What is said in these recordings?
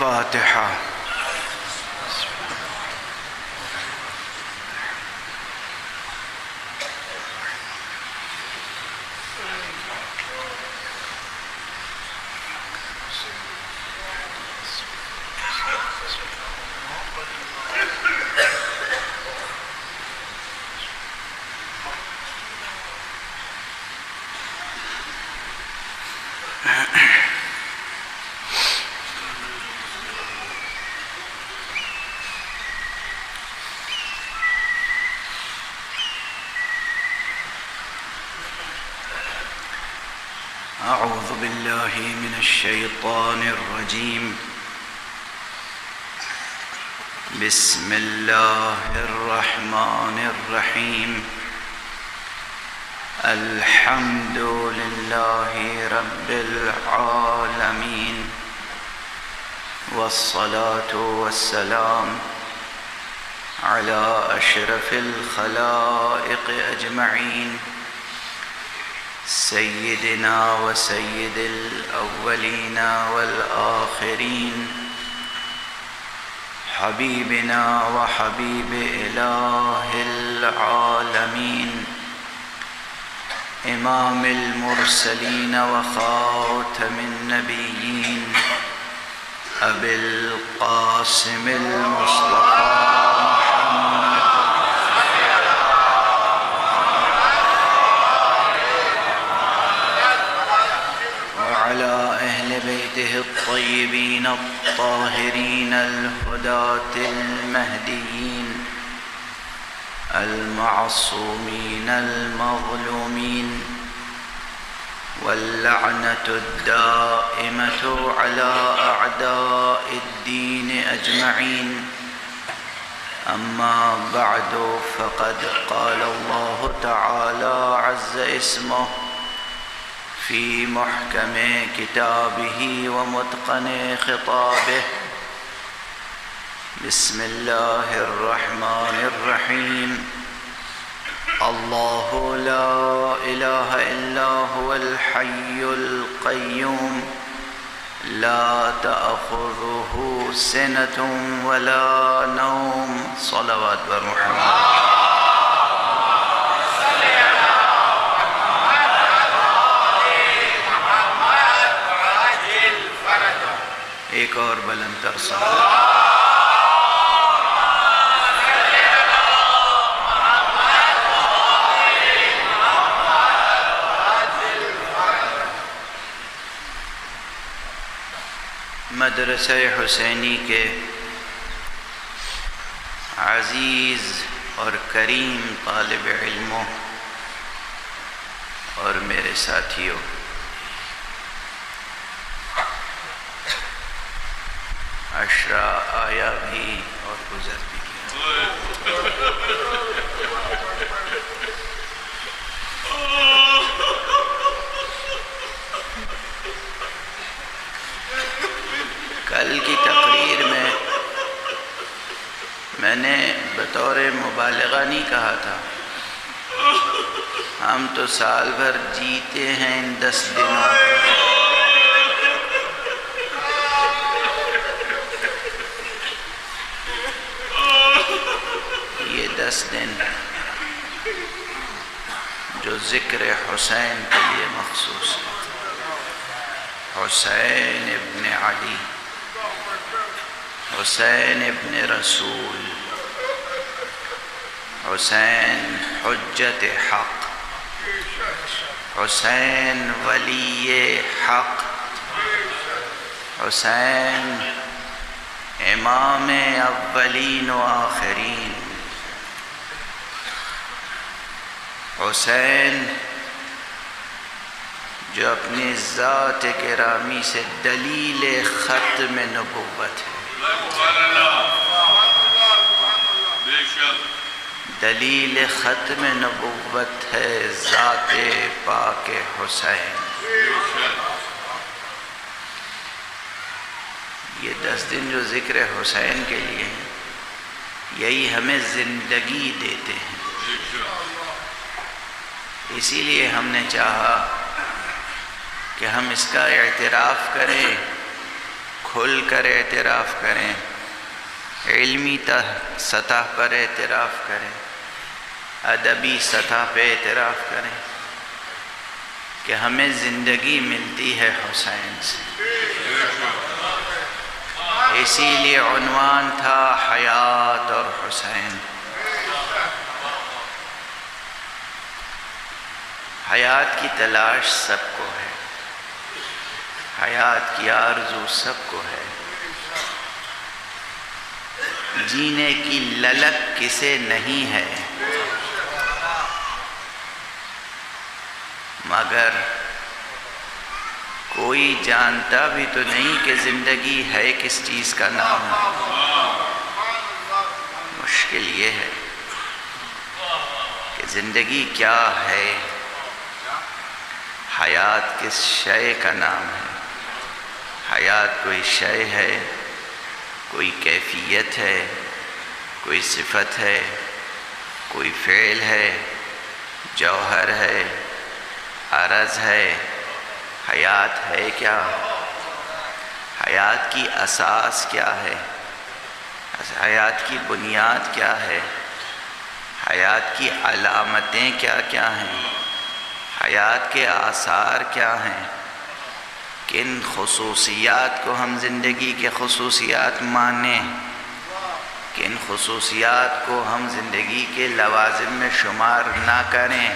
الفاتحة. أعوذ بالله من الشيطان الرجيم. بسم الله الرحمن الرحيم. الحمد لله رب العالمين، والصلاة والسلام على أشرف الخلائق أجمعين، سيدنا وسيد الأولين والآخرين، حبيبنا وحبيب إله العالمين، إمام المرسلين وخاتم النبيين، أبي القاسم المصطفى محمد وعلى أهل بيته الطيبين الطاهرين الهداة المهديين المعصومين المظلومين، واللعنة الدائمة على أعداء الدين أجمعين. أما بعد، فقد قال الله تعالى عز اسمه في محكم كتابه ومتقن خطابه. بسم الله الرحمن الرحيم. الله لا إله إلا هو الحي القيوم، لا تأخذه سنة ولا نوم. صلوات بر محمد. ایک اور بلند تر صلوات. مدرسہ حسینی کے عزیز اور کریم طالب علموں اور میرے ساتھیوں، عشرہ آیا بھی اور گزر بھی گیا. کل کی تقریر میں نے بطور مبالغہ نہیں کہا تھا، ہم تو سال بھر جیتے ہیں ان 10 دنوں. یہ 10 دن جو ذکر حسین کے لیے مخصوص ہے. حسین ابن علی، حسین ابن رسول، حسین حجت حق، حسین ولی حق، حسین امام اولین و آخرین، حسین جو اپنی ذات گرامی سے دلیل ختم نبوت ہے. دلیل ختم نبوت ہے ذات پاک حسین. یہ 10 دن جو ذکر حسین کے لیے ہیں، یہی ہمیں زندگی دیتے ہیں. اسی لیے ہم نے چاہا کہ ہم اس کا اعتراف کریں، کھل کر اعتراف کریں، علمی سطح پر اعتراف کریں، ادبی سطح پہ اعتراف کریں کہ ہمیں زندگی ملتی ہے حسین سے۔ اسی لیے عنوان تھا حیات اور حسین۔ حیات کی تلاش سب کو ہے، حیات کی آرزو سب کو ہے، جینے کی للک کسے نہیں ہے، مگر کوئی جانتا بھی تو نہیں کہ زندگی ہے کس چیز کا نام ہے۔ مشکل یہ ہے کہ زندگی کیا ہے، حیات کس شے کا نام ہے۔ حیات کوئی شے ہے، کوئی کیفیت ہے، کوئی صفت ہے، کوئی فعل ہے، جوہر ہے، عرض ہے۔ حیات ہے کیا؟ حیات کی اساس کیا ہے؟ حیات کی بنیاد کیا ہے؟ حیات کی علامتیں کیا کیا ہیں؟ حیات کے آثار کیا ہیں؟ کن خصوصیات کو ہم زندگی کے خصوصیات مانیں، کن خصوصیات کو ہم زندگی کے لوازم میں شمار نہ کریں،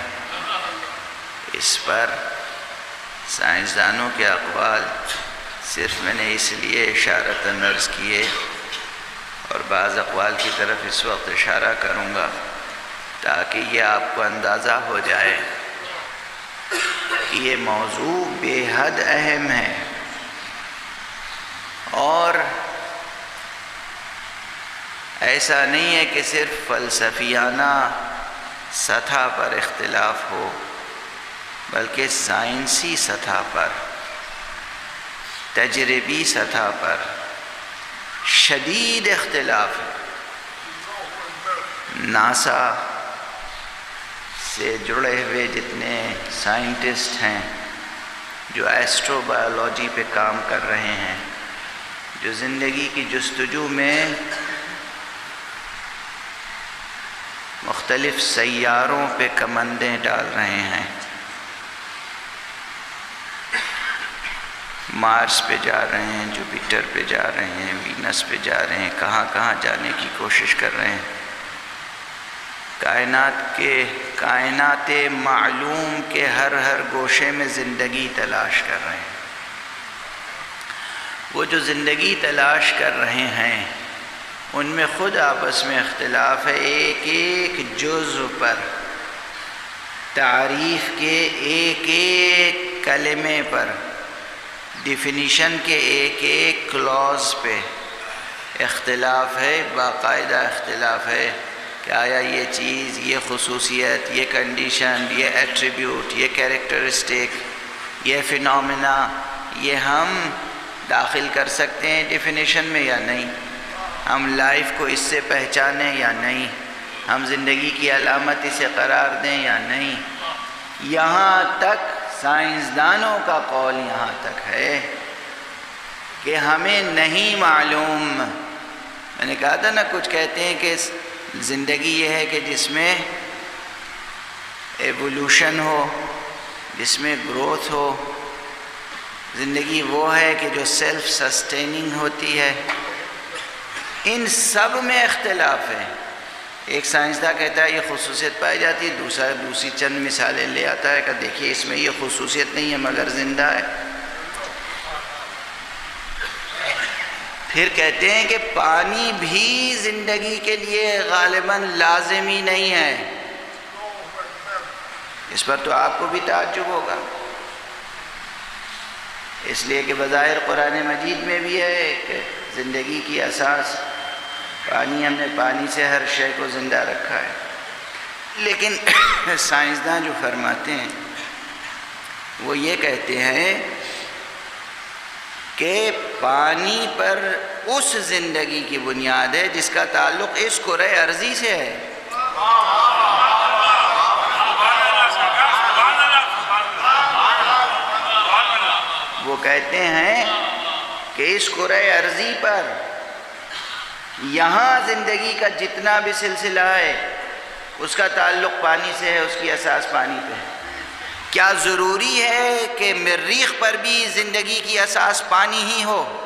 اس پر سائنسدانوں کے اقوال صرف میں نے اس لیے اشارتاً عرض کیے، اور بعض اقوال کی طرف اس وقت اشارہ کروں گا تاکہ یہ آپ کو اندازہ ہو جائے کہ یہ موضوع بے حد اہم ہے، اور ایسا نہیں ہے کہ صرف فلسفیانہ سطح پر اختلاف ہو، بلکہ سائنسی سطح پر، تجربی سطح پر شدید اختلاف ہے۔ ناسا سے جڑے ہوئے جتنے سائنٹسٹ ہیں جو ایسٹرو بایولوجی پہ کام کر رہے ہیں، جو زندگی کی جستجو میں مختلف سیاروں پہ کمندیں ڈال رہے ہیں، مارس پہ جا رہے ہیں، جوپیٹر پہ جا رہے ہیں، وینس پہ جا رہے ہیں، کہاں کہاں جانے کی کوشش کر رہے ہیں، کائنات معلوم کے ہر گوشے میں زندگی تلاش کر رہے ہیں۔ وہ جو زندگی تلاش کر رہے ہیں ان میں خود آپس میں اختلاف ہے، ایک ایک جزو پر، تعریف کے ایک ایک کلمے پر، ڈیفینیشن کے ایک ایک کلوز پہ اختلاف ہے، باقاعدہ اختلاف ہے کہ آیا یہ چیز، یہ خصوصیت، یہ کنڈیشن، یہ ایٹریبیوٹ، یہ کیریکٹرسٹک، یہ فینومینا، یہ ہم داخل کر سکتے ہیں ڈیفینیشن میں یا نہیں، ہم لائف کو اس سے پہچانیں یا نہیں، ہم زندگی کی علامت اسے قرار دیں یا نہیں۔ یہاں تک سائنسدانوں کا قول یہاں تک ہے کہ ہمیں نہیں معلوم۔ میں نے کہا تھا نا، کچھ کہتے ہیں کہ زندگی یہ ہے کہ جس میں ایوولوشن ہو، جس میں گروتھ ہو، زندگی وہ ہے کہ جو سیلف سسٹیننگ ہوتی ہے۔ ان سب میں اختلاف ہے۔ ایک سائنسداں کہتا ہے یہ خصوصیت پائی جاتی ہے، دوسری چند مثالیں لے آتا ہے کہ دیکھیے اس میں یہ خصوصیت نہیں ہے مگر زندہ ہے۔ پھر کہتے ہیں کہ پانی بھی زندگی کے لیے غالباً لازمی نہیں ہے۔ اس پر تو آپ کو بھی تعجب ہوگا، اس لیے کہ بظاہر قرآن مجید میں بھی ہے کہ زندگی کی اساس پانی، ہم نے پانی سے ہر شے کو زندہ رکھا ہے۔ لیکن سائنسداں جو فرماتے ہیں وہ یہ کہتے ہیں کہ پانی پر اس زندگی کی بنیاد ہے جس کا تعلق اس کرۂ ارضی سے ہے۔ وہ کہتے ہیں کہ اس کرۂ ارضی پر یہاں زندگی کا جتنا بھی سلسلہ ہے اس کا تعلق پانی سے ہے، اس کی اساس پانی پہ ہے۔ کیا ضروری ہے کہ مریخ پر بھی زندگی کی اساس پانی ہی ہو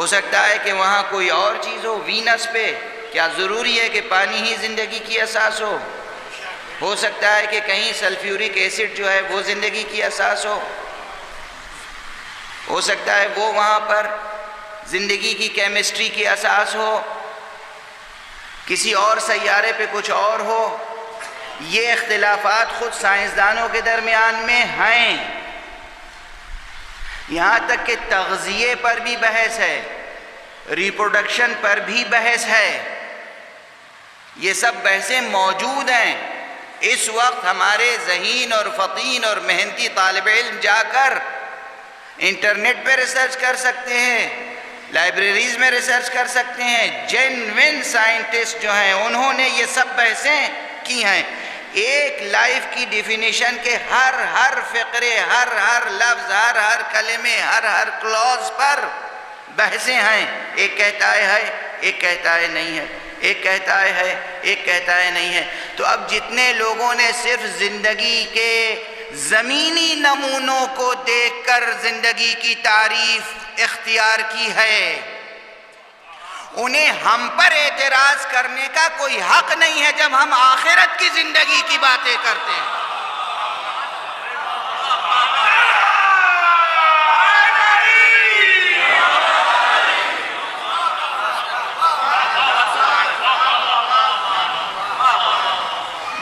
سکتا ہے کہ وہاں کوئی اور چیز ہو؟ وینس پہ کیا ضروری ہے کہ پانی ہی زندگی کی اساس ہو سکتا ہے کہ کہیں سلفیورک ایسڈ جو ہے وہ زندگی کی اساس ہو سکتا ہے وہ وہاں پر زندگی کی کیمسٹری کی اساس ہو، کسی اور سیارے پہ کچھ اور ہو۔ یہ اختلافات خود سائنسدانوں کے درمیان میں ہیں، یہاں تک کہ تغذیے پر بھی بحث ہے، ریپروڈکشن پر بھی بحث ہے۔ یہ سب بحثیں موجود ہیں۔ اس وقت ہمارے ذہین اور فطین اور محنتی طالب علم جا کر انٹرنیٹ پہ ریسرچ کر سکتے ہیں، لائبریریز میں ریسرچ کر سکتے ہیں۔ جینوین سائنٹسٹ جو ہیں انہوں نے یہ سب بحثیں کی ہیں۔ ایک لائف کی ڈیفینیشن کے ہر فقرے، ہر لفظ، ہر کلمے، ہر کلوز پر بحثیں ہیں۔ ایک کہتا ہے، ایک کہتا ہے نہیں ہے، ایک کہتا ہے، ایک کہتا ہے نہیں ہے۔ تو اب جتنے لوگوں نے صرف زندگی کے زمینی نمونوں کو دیکھ کر زندگی کی تعریف اختیار کی ہے، انہیں ہم پر اعتراض کرنے کا کوئی حق نہیں ہے جب ہم آخرت کی زندگی کی باتیں کرتے ہیں۔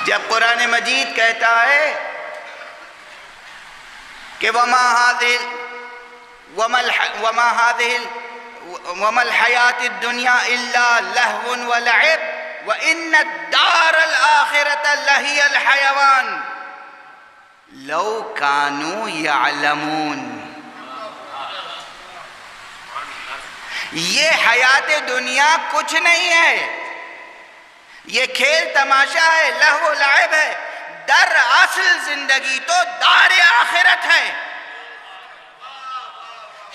جب قرآن مجید کہتا ہے کہ وَمَا الْحَيَاةِ الدُّنْيَا إِلَّا لَهْوٌ وَلَعِبٌ وَإِنَّ الدَّارَ الْآخِرَةَ لَهِيَ الْحَيَوَانُ لَوْ كَانُوا يَعْلَمُونَ۔ یہ حیات دنیا کچھ نہیں ہے، یہ کھیل تماشا ہے، لہو و لعب ہے۔ در اصل زندگی تو دار آخرت ہے۔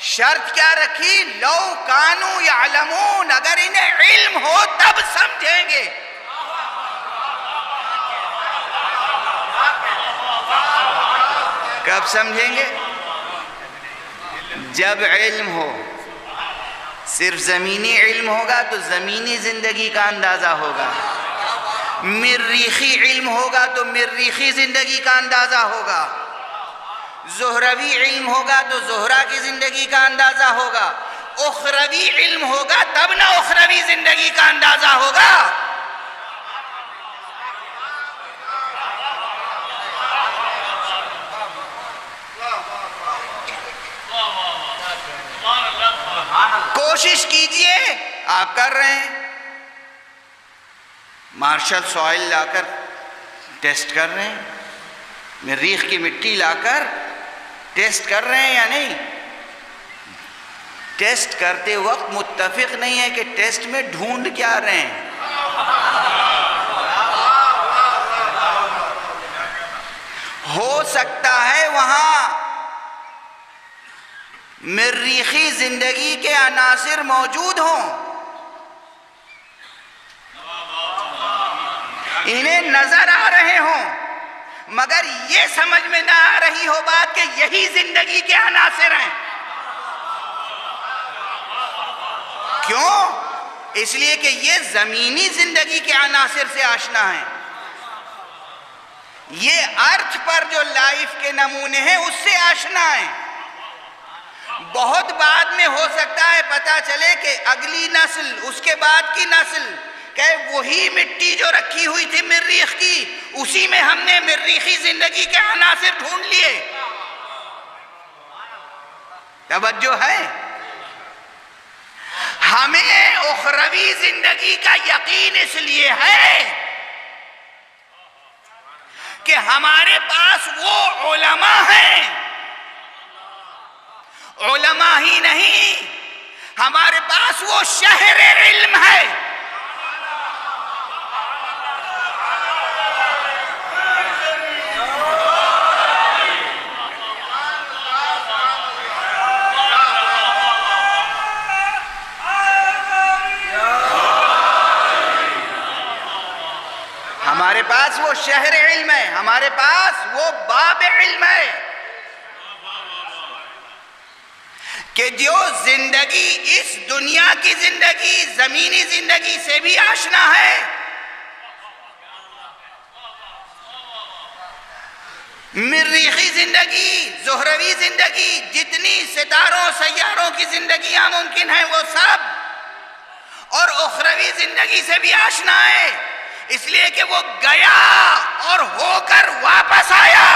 شرط کیا رکھی؟ لو کانوا یعلمون، اگر انہیں علم ہو تب سمجھیں گے۔ کب سمجھیں گے؟ جب علم ہو۔ صرف زمینی علم ہوگا تو زمینی زندگی کا اندازہ ہوگا، مریخی علم ہوگا تو مریخی زندگی کا اندازہ ہوگا، زہروی علم ہوگا تو زہرا کی زندگی کا اندازہ ہوگا، اخروی علم ہوگا تب نہ اخروی زندگی کا اندازہ ہوگا۔ کوشش کیجئے، آپ کر رہے ہیں، مارشل سوائل لا کر ٹیسٹ کر رہے ہیں، مریخ کی مٹی لا کر ٹیسٹ کر رہے ہیں یا نہیں؟ ٹیسٹ کرتے وقت متفق نہیں ہے کہ ٹیسٹ میں ڈھونڈ کیا رہے ہیں۔ ہو سکتا ہے وہاں مریخی زندگی کے عناصر موجود ہوں، انہیں نظر آ رہے ہوں، مگر یہ سمجھ میں نہ آ رہی ہو بات کہ یہی زندگی کے عناصر ہیں۔ کیوں؟ اس لیے کہ یہ زمینی زندگی کے عناصر سے آشنا ہیں، یہ ارتھ پر جو لائف کے نمونے ہیں اس سے آشنا ہیں۔ بہت بعد میں ہو سکتا ہے پتہ چلے کہ اگلی نسل، اس کے بعد کی نسل، کہ وہی مٹی جو رکھی ہوئی تھی مریخ کی، اسی میں ہم نے مریخی زندگی کے عناصر ڈھونڈ لیے۔ توجہ ہے؟ ہمیں اخروی زندگی کا یقین اس لیے ہے کہ ہمارے پاس وہ علماء ہیں، علماء ہی نہیں، ہمارے پاس وہ شہر علم ہے۔ پاس وہ شہر علم ہے، ہمارے پاس وہ باب علم ہے کہ جو زندگی اس دنیا کی زندگی زمینی زندگی سے بھی آشنا ہے، مریخی زندگی، زہروی زندگی، جتنی ستاروں سیاروں کی زندگیاں ممکن ہیں وہ سب، اور اخروی زندگی سے بھی آشنا ہے، اس لیے کہ وہ گیا اور ہو کر واپس آیا۔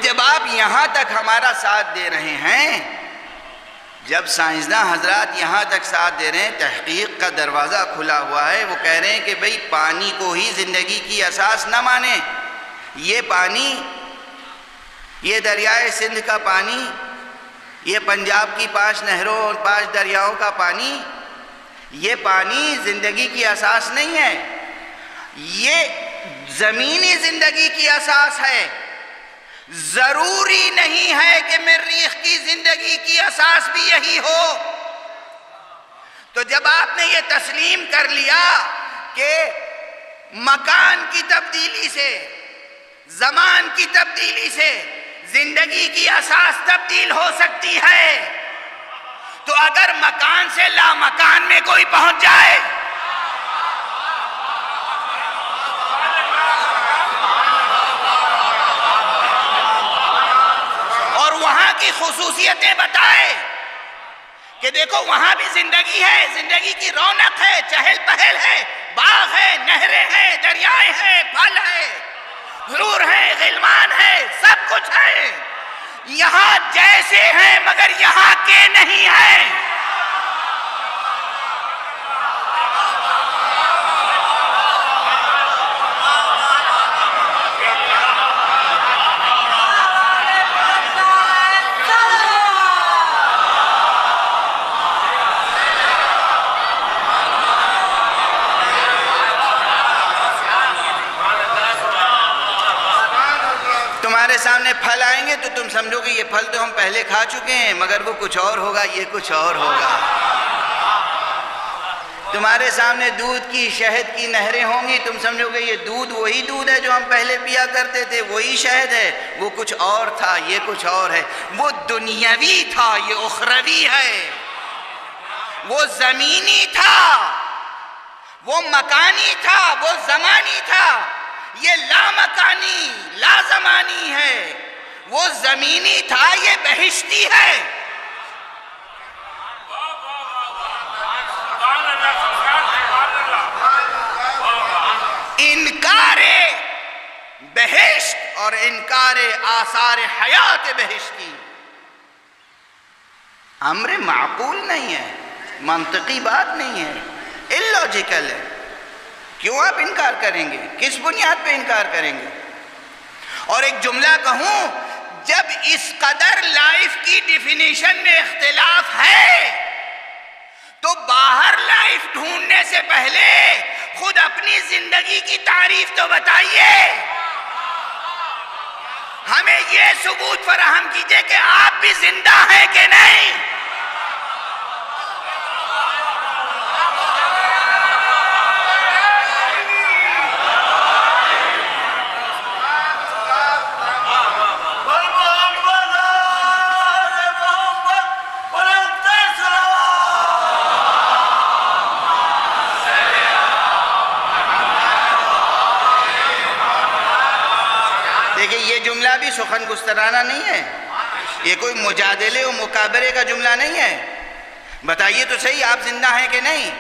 جب آپ یہاں تک ہمارا ساتھ دے رہے ہیں، جب سائنسداں حضرات یہاں تک ساتھ دے رہے ہیں، تحقیق کا دروازہ کھلا ہوا ہے، وہ کہہ رہے ہیں کہ بھئی پانی کو ہی زندگی کی اساس نہ مانیں، یہ پانی، یہ دریائے سندھ کا پانی، یہ پنجاب کی 5 نہروں اور 5 دریاؤں کا پانی، یہ پانی زندگی کی اساس نہیں ہے، یہ زمینی زندگی کی اساس ہے۔ ضروری نہیں ہے کہ مریخ کی زندگی کی اساس بھی یہی ہو۔ تو جب آپ نے یہ تسلیم کر لیا کہ مکان کی تبدیلی سے، زمان کی تبدیلی سے زندگی کی اساس تبدیل ہو سکتی ہے، تو اگر مکان سے لامکان میں کوئی پہنچ جائے، وہاں کی خصوصیتیں بتائے کہ دیکھو وہاں بھی زندگی ہے، زندگی کی رونق ہے، چہل پہل ہے، باغ ہے، نہریں ہیں، دریائے ہیں، پھل ہے، حور ہے، غلمان ہے، سب کچھ ہے، یہاں جیسے ہیں مگر یہاں کے نہیں ہیں۔ سامنے پھل آئیں گے تو تم سمجھو کہ یہ پھل تو ہم پہلے کھا چکے ہیں، مگر وہ کچھ اور ہوگا، یہ کچھ اور ہوگا۔ تمہارے سامنے دودھ کی، شہد کی نہریں ہوں گی، تم سمجھو کہ یہ دودھ وہی دودھ ہے جو ہم پہلے پیا کرتے تھے، وہی شہد ہے، وہ کچھ اور تھا، یہ کچھ اور ہے۔ وہ دنیاوی تھا، یہ اخروی ہے، وہ زمینی تھا، وہ مکانی تھا، وہ زمانی تھا، یہ لامکانی لازمانی ہے، وہ زمینی تھا، یہ بہشتی ہے۔ انکار بہشت اور انکار آثار حیات بہشتی امر معقول نہیں ہے، منطقی بات نہیں ہے، اللاجیکل ہے۔ کیوں آپ انکار کریں گے؟ کس بنیاد پہ انکار کریں گے؟ اور ایک جملہ کہوں، جب اس قدر لائف کی ڈیفینیشن میں اختلاف ہے تو باہر لائف ڈھونڈنے سے پہلے خود اپنی زندگی کی تعریف تو بتائیے، ہمیں یہ ثبوت فراہم کیجئے کہ آپ بھی زندہ ہیں کہ نہیں۔ یہ جملہ بھی سخن گسترانہ نہیں ہے، یہ کوئی مجادلے و مقابلے کا جملہ نہیں ہے۔ بتائیے تو صحیح، آپ زندہ ہیں کہ نہیں؟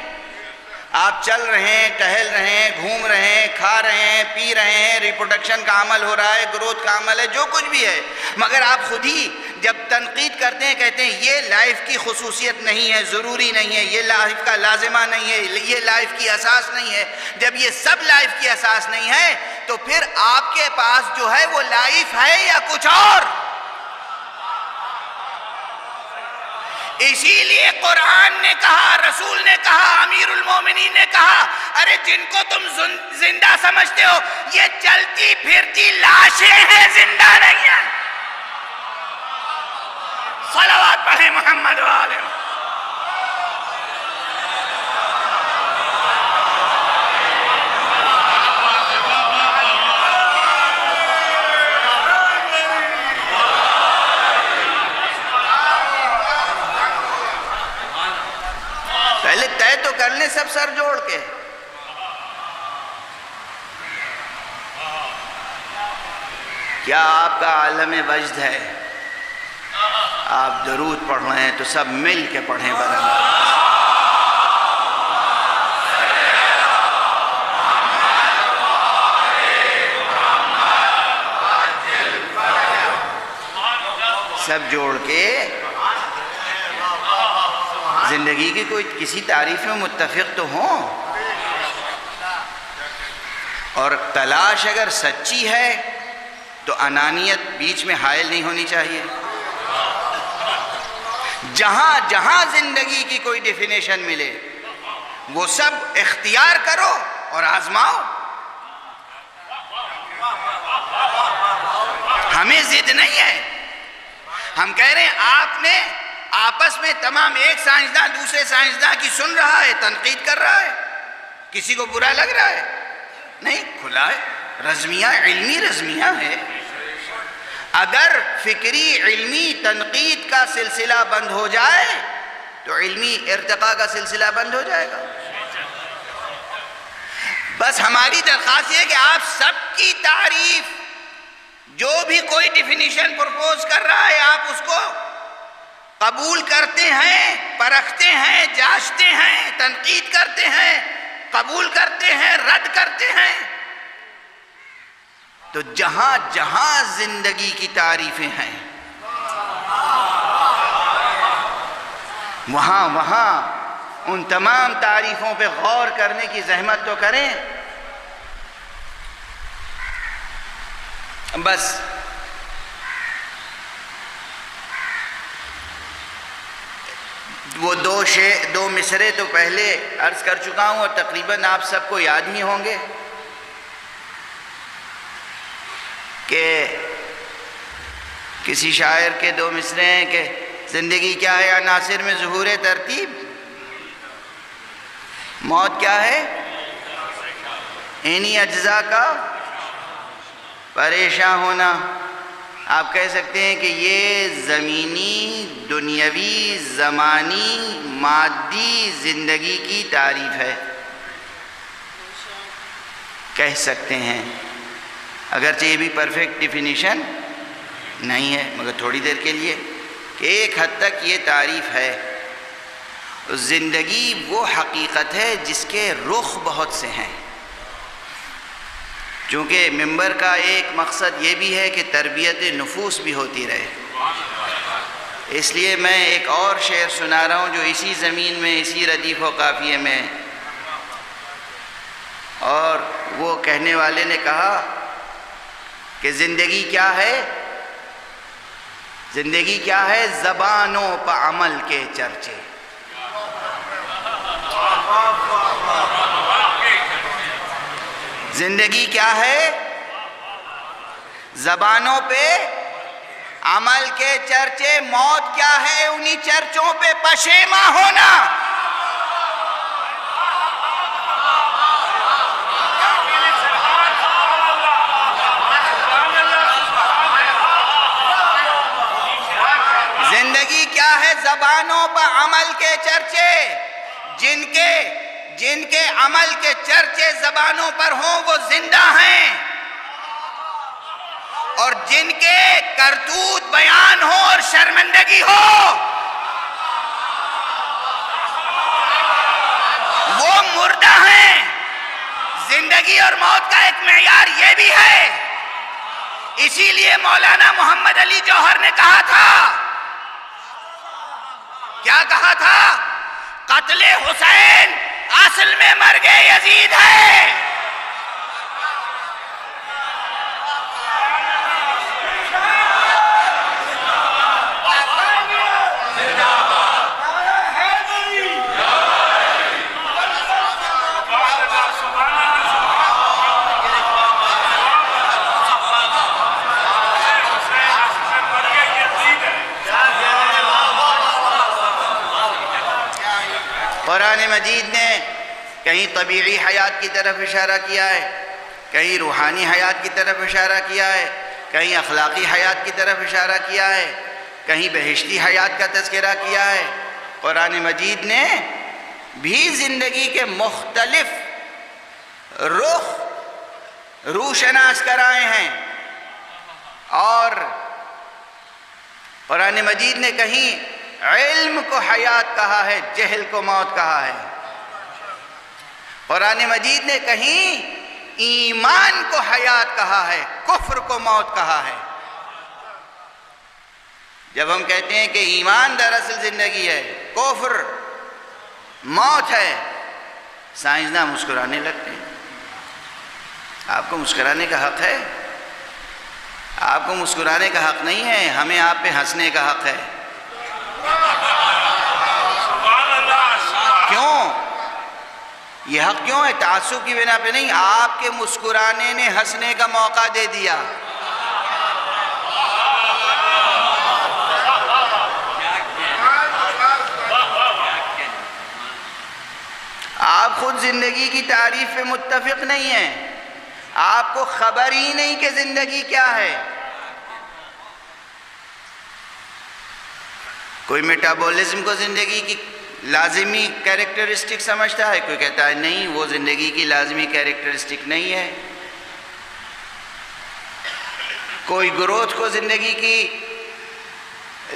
آپ چل رہے ہیں، ٹہل رہے ہیں، گھوم رہے ہیں، کھا رہے ہیں، پی رہے ہیں، ریپروڈکشن کا عمل ہو رہا ہے، گروتھ کا عمل ہے، جو کچھ بھی ہے، مگر آپ خود ہی جب تنقید کرتے ہیں کہتے ہیں یہ لائف کی خصوصیت نہیں ہے، ضروری نہیں ہے، یہ لائف کا لازمہ نہیں ہے، یہ لائف کی اساس نہیں ہے۔ جب یہ سب لائف کی اساس نہیں ہے تو پھر آپ کے پاس جو ہے وہ لائف ہے یا کچھ اور؟ اسی لیے قرآن نے کہا، رسول نے کہا، امیر المومنین نے کہا، ارے جن کو تم زندہ سمجھتے ہو یہ چلتی پھرتی لاشیں ہیں، زندہ نہیں ہیں۔ صلوات پڑھیں محمد وآلہ۔ پہلے طے تو کر لیں سب سر جوڑ کے۔ کیا آپ کا عالم وجد ہے؟ آپ درود پڑھ رہے ہیں تو سب مل کے پڑھیں برابر۔ سب جوڑ کے زندگی کی کوئی کسی تعریف میں متفق تو ہوں، اور تلاش اگر سچی ہے تو انانیت بیچ میں حائل نہیں ہونی چاہیے۔ جہاں جہاں زندگی کی کوئی ڈیفینیشن ملے وہ سب اختیار کرو اور آزماؤ۔ ہمیں ضد نہیں ہے، ہم کہہ رہے ہیں آپ نے آپس میں تمام، ایک سائنسداں دوسرے سائنسداں کی سن رہا ہے، تنقید کر رہا ہے، کسی کو برا لگ رہا ہے؟ نہیں، کھلا ہے، رزمیہ علمی رزمیہ ہے۔ اگر فکری علمی تنقید کا سلسلہ بند ہو جائے تو علمی ارتقاء کا سلسلہ بند ہو جائے گا۔ بس ہماری درخواست یہ ہے کہ آپ سب کی تعریف، جو بھی کوئی ڈیفینیشن پرپوز کر رہا ہے آپ اس کو قبول کرتے ہیں، پرکھتے ہیں، جانچتے ہیں، تنقید کرتے ہیں، قبول کرتے ہیں، رد کرتے ہیں۔ تو جہاں جہاں زندگی کی تعریفیں ہیں وہاں وہاں ان تمام تعریفوں پہ غور کرنے کی زحمت تو کریں۔ بس وہ دو مصرے تو پہلے عرض کر چکا ہوں اور تقریباً آپ سب کو یاد ہی ہوں گے کہ کسی شاعر کے دو مصرے ہیں کہ زندگی کیا ہے عناصر میں ظہور ترتیب، موت کیا ہے انہی اجزاء کا پریشان ہونا۔ آپ کہہ سکتے ہیں کہ یہ زمینی، دنیاوی، زمانی، مادی زندگی کی تعریف ہے، کہہ سکتے ہیں، اگرچہ یہ بھی پرفیکٹ ڈیفینیشن نہیں ہے، مگر تھوڑی دیر کے لیے کہ ایک حد تک یہ تعریف ہے۔ زندگی وہ حقیقت ہے جس کے رخ بہت سے ہیں، چونکہ منبر کا ایک مقصد یہ بھی ہے کہ تربیت نفوس بھی ہوتی رہے، اس لیے میں ایک اور شعر سنا رہا ہوں جو اسی زمین میں، اسی ردیف و قافیے میں، اور وہ کہنے والے نے کہا کہ زندگی کیا ہے؟ زندگی کیا ہے؟ زبانوں پہ عمل کے چرچے۔ زندگی کیا ہے؟ زبانوں پہ عمل کے چرچے۔ موت کیا ہے؟ انہی چرچوں پہ پشیماں ہونا۔ زندگی کیا ہے؟ زبانوں پہ عمل کے چرچے۔ جن کے عمل کے چرچے زبانوں پر ہوں وہ زندہ ہیں، اور جن کے کرتوت بیان ہو اور شرمندگی ہو وہ مردہ زندگی اور موت کا ایک معیار یہ بھی ہے. اسی لیے مولانا محمد علی جوہر نے کہا تھا، کیا کہا تھا؟ قتل حسین اصل میں مرگ یزید ہے. قرآن مجید نے کہیں طبیعی حیات کی طرف اشارہ کیا ہے، کہیں روحانی حیات کی طرف اشارہ کیا ہے، کہیں اخلاقی حیات کی طرف اشارہ کیا ہے، کہیں بہشتی حیات کا تذکرہ کیا ہے. قرآن مجید نے بھی زندگی کے مختلف روشناس کرائے ہیں. اور قرآن مجید نے کہیں علم کو حیات کہا ہے، جہل کو موت کہا ہے. قرآن مجید نے کہیں ایمان کو حیات کہا ہے، کفر کو موت کہا ہے. جب ہم کہتے ہیں کہ ایمان دراصل زندگی ہے، کفر موت ہے، سائنسداں مسکرانے لگتے ہیں. آپ کو مسکرانے کا حق ہے؟ آپ کو مسکرانے کا حق نہیں ہے، ہمیں آپ پہ ہنسنے کا حق ہے. کیوں؟ یہ حق کیوں ہے؟ تعصب کی بنا پہ نہیں، آپ کے مسکرانے نے ہنسنے کا موقع دے دیا. آپ خود زندگی کی تعریف پہ متفق نہیں ہیں، آپ کو خبر ہی نہیں کہ زندگی کیا ہے. کوئی میٹابولزم کو زندگی کی لازمی کیریکٹرسٹک سمجھتا ہے، کوئی کہتا ہے نہیں وہ زندگی کی لازمی کیریکٹرسٹک نہیں ہے. کوئی گروتھ کو زندگی کی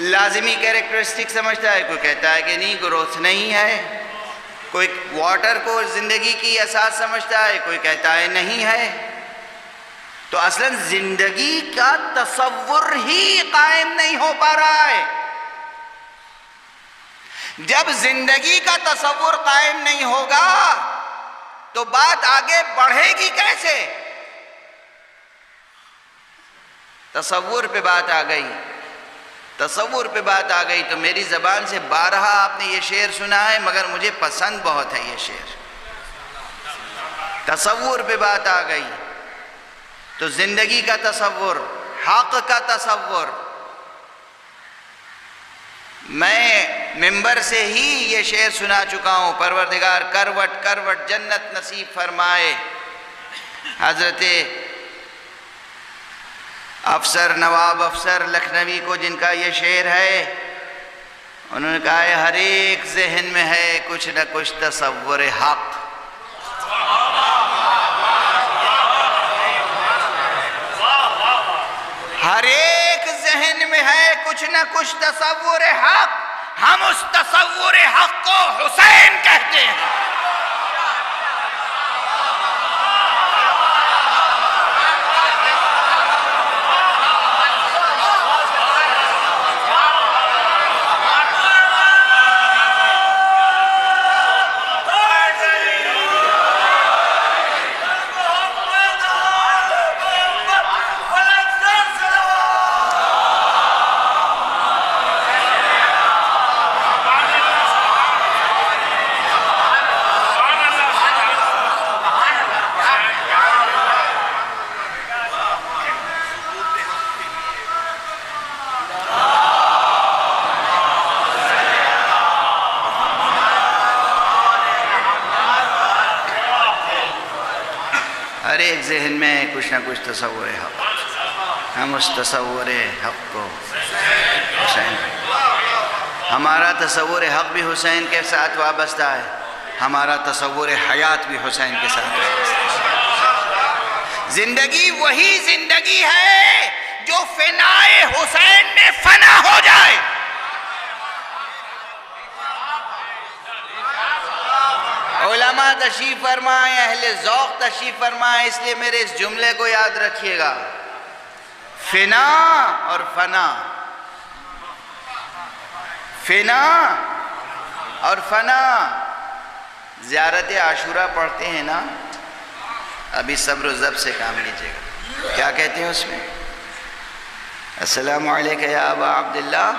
لازمی کیریکٹرسٹک سمجھتا ہے، کوئی کہتا ہے کہ نہیں گروتھ نہیں ہے. کوئی واٹر کو زندگی کی اساس سمجھتا ہے، کوئی کہتا ہے نہیں ہے. تو اصلاً زندگی کا تصور ہی قائم نہیں ہو پا رہا ہے. جب زندگی کا تصور قائم نہیں ہوگا تو بات آگے بڑھے گی کیسے؟ تصور پہ بات آ گئی، تصور پہ بات آ گئی تو میری زبان سے بارہا آپ نے یہ شعر سنا ہے، مگر مجھے پسند بہت ہے یہ شعر. تصور پہ بات آ گئی تو زندگی کا تصور، حق کا تصور. میں ممبر سے ہی یہ شعر سنا چکا ہوں، پروردگار کروٹ کروٹ جنت نصیب فرمائے. حضرت افسر نواب افسر لکھنوی کو جن کا یہ شعر ہے، انہوں نے کہا ہے ہر ایک ذہن میں ہے کچھ نہ کچھ تصور حق. ہر ایک ذہن میں ہے کچھ نہ کچھ تصور حق. ہم اس تصور حق کو حسین کہتے ہیں. ہر ایک ذہن میں کچھ نہ کچھ تصور حق. ہم اس تصور حق کو حسین، ہمارا تصور حق بھی حسین کے ساتھ وابستہ ہے، ہمارا تصور حیات بھی حسین کے ساتھ وابستہ ہے. زندگی وہی زندگی ہے جو فنائے حسین میں فنا ہو جائے. علماء علماء تشریف فرمائیں، اہل ذوق تشریف فرمائیں، اس لیے میرے اس جملے کو یاد رکھیے گا، فنا اور فنا، فنا اور فنا۔ زیارت عاشورہ پڑھتے ہیں نا، ابھی صبر و ضبط سے کام لیجیے گا، کیا کہتے ہیں اس میں؟ السلام علیکہ یا ابا عبداللہ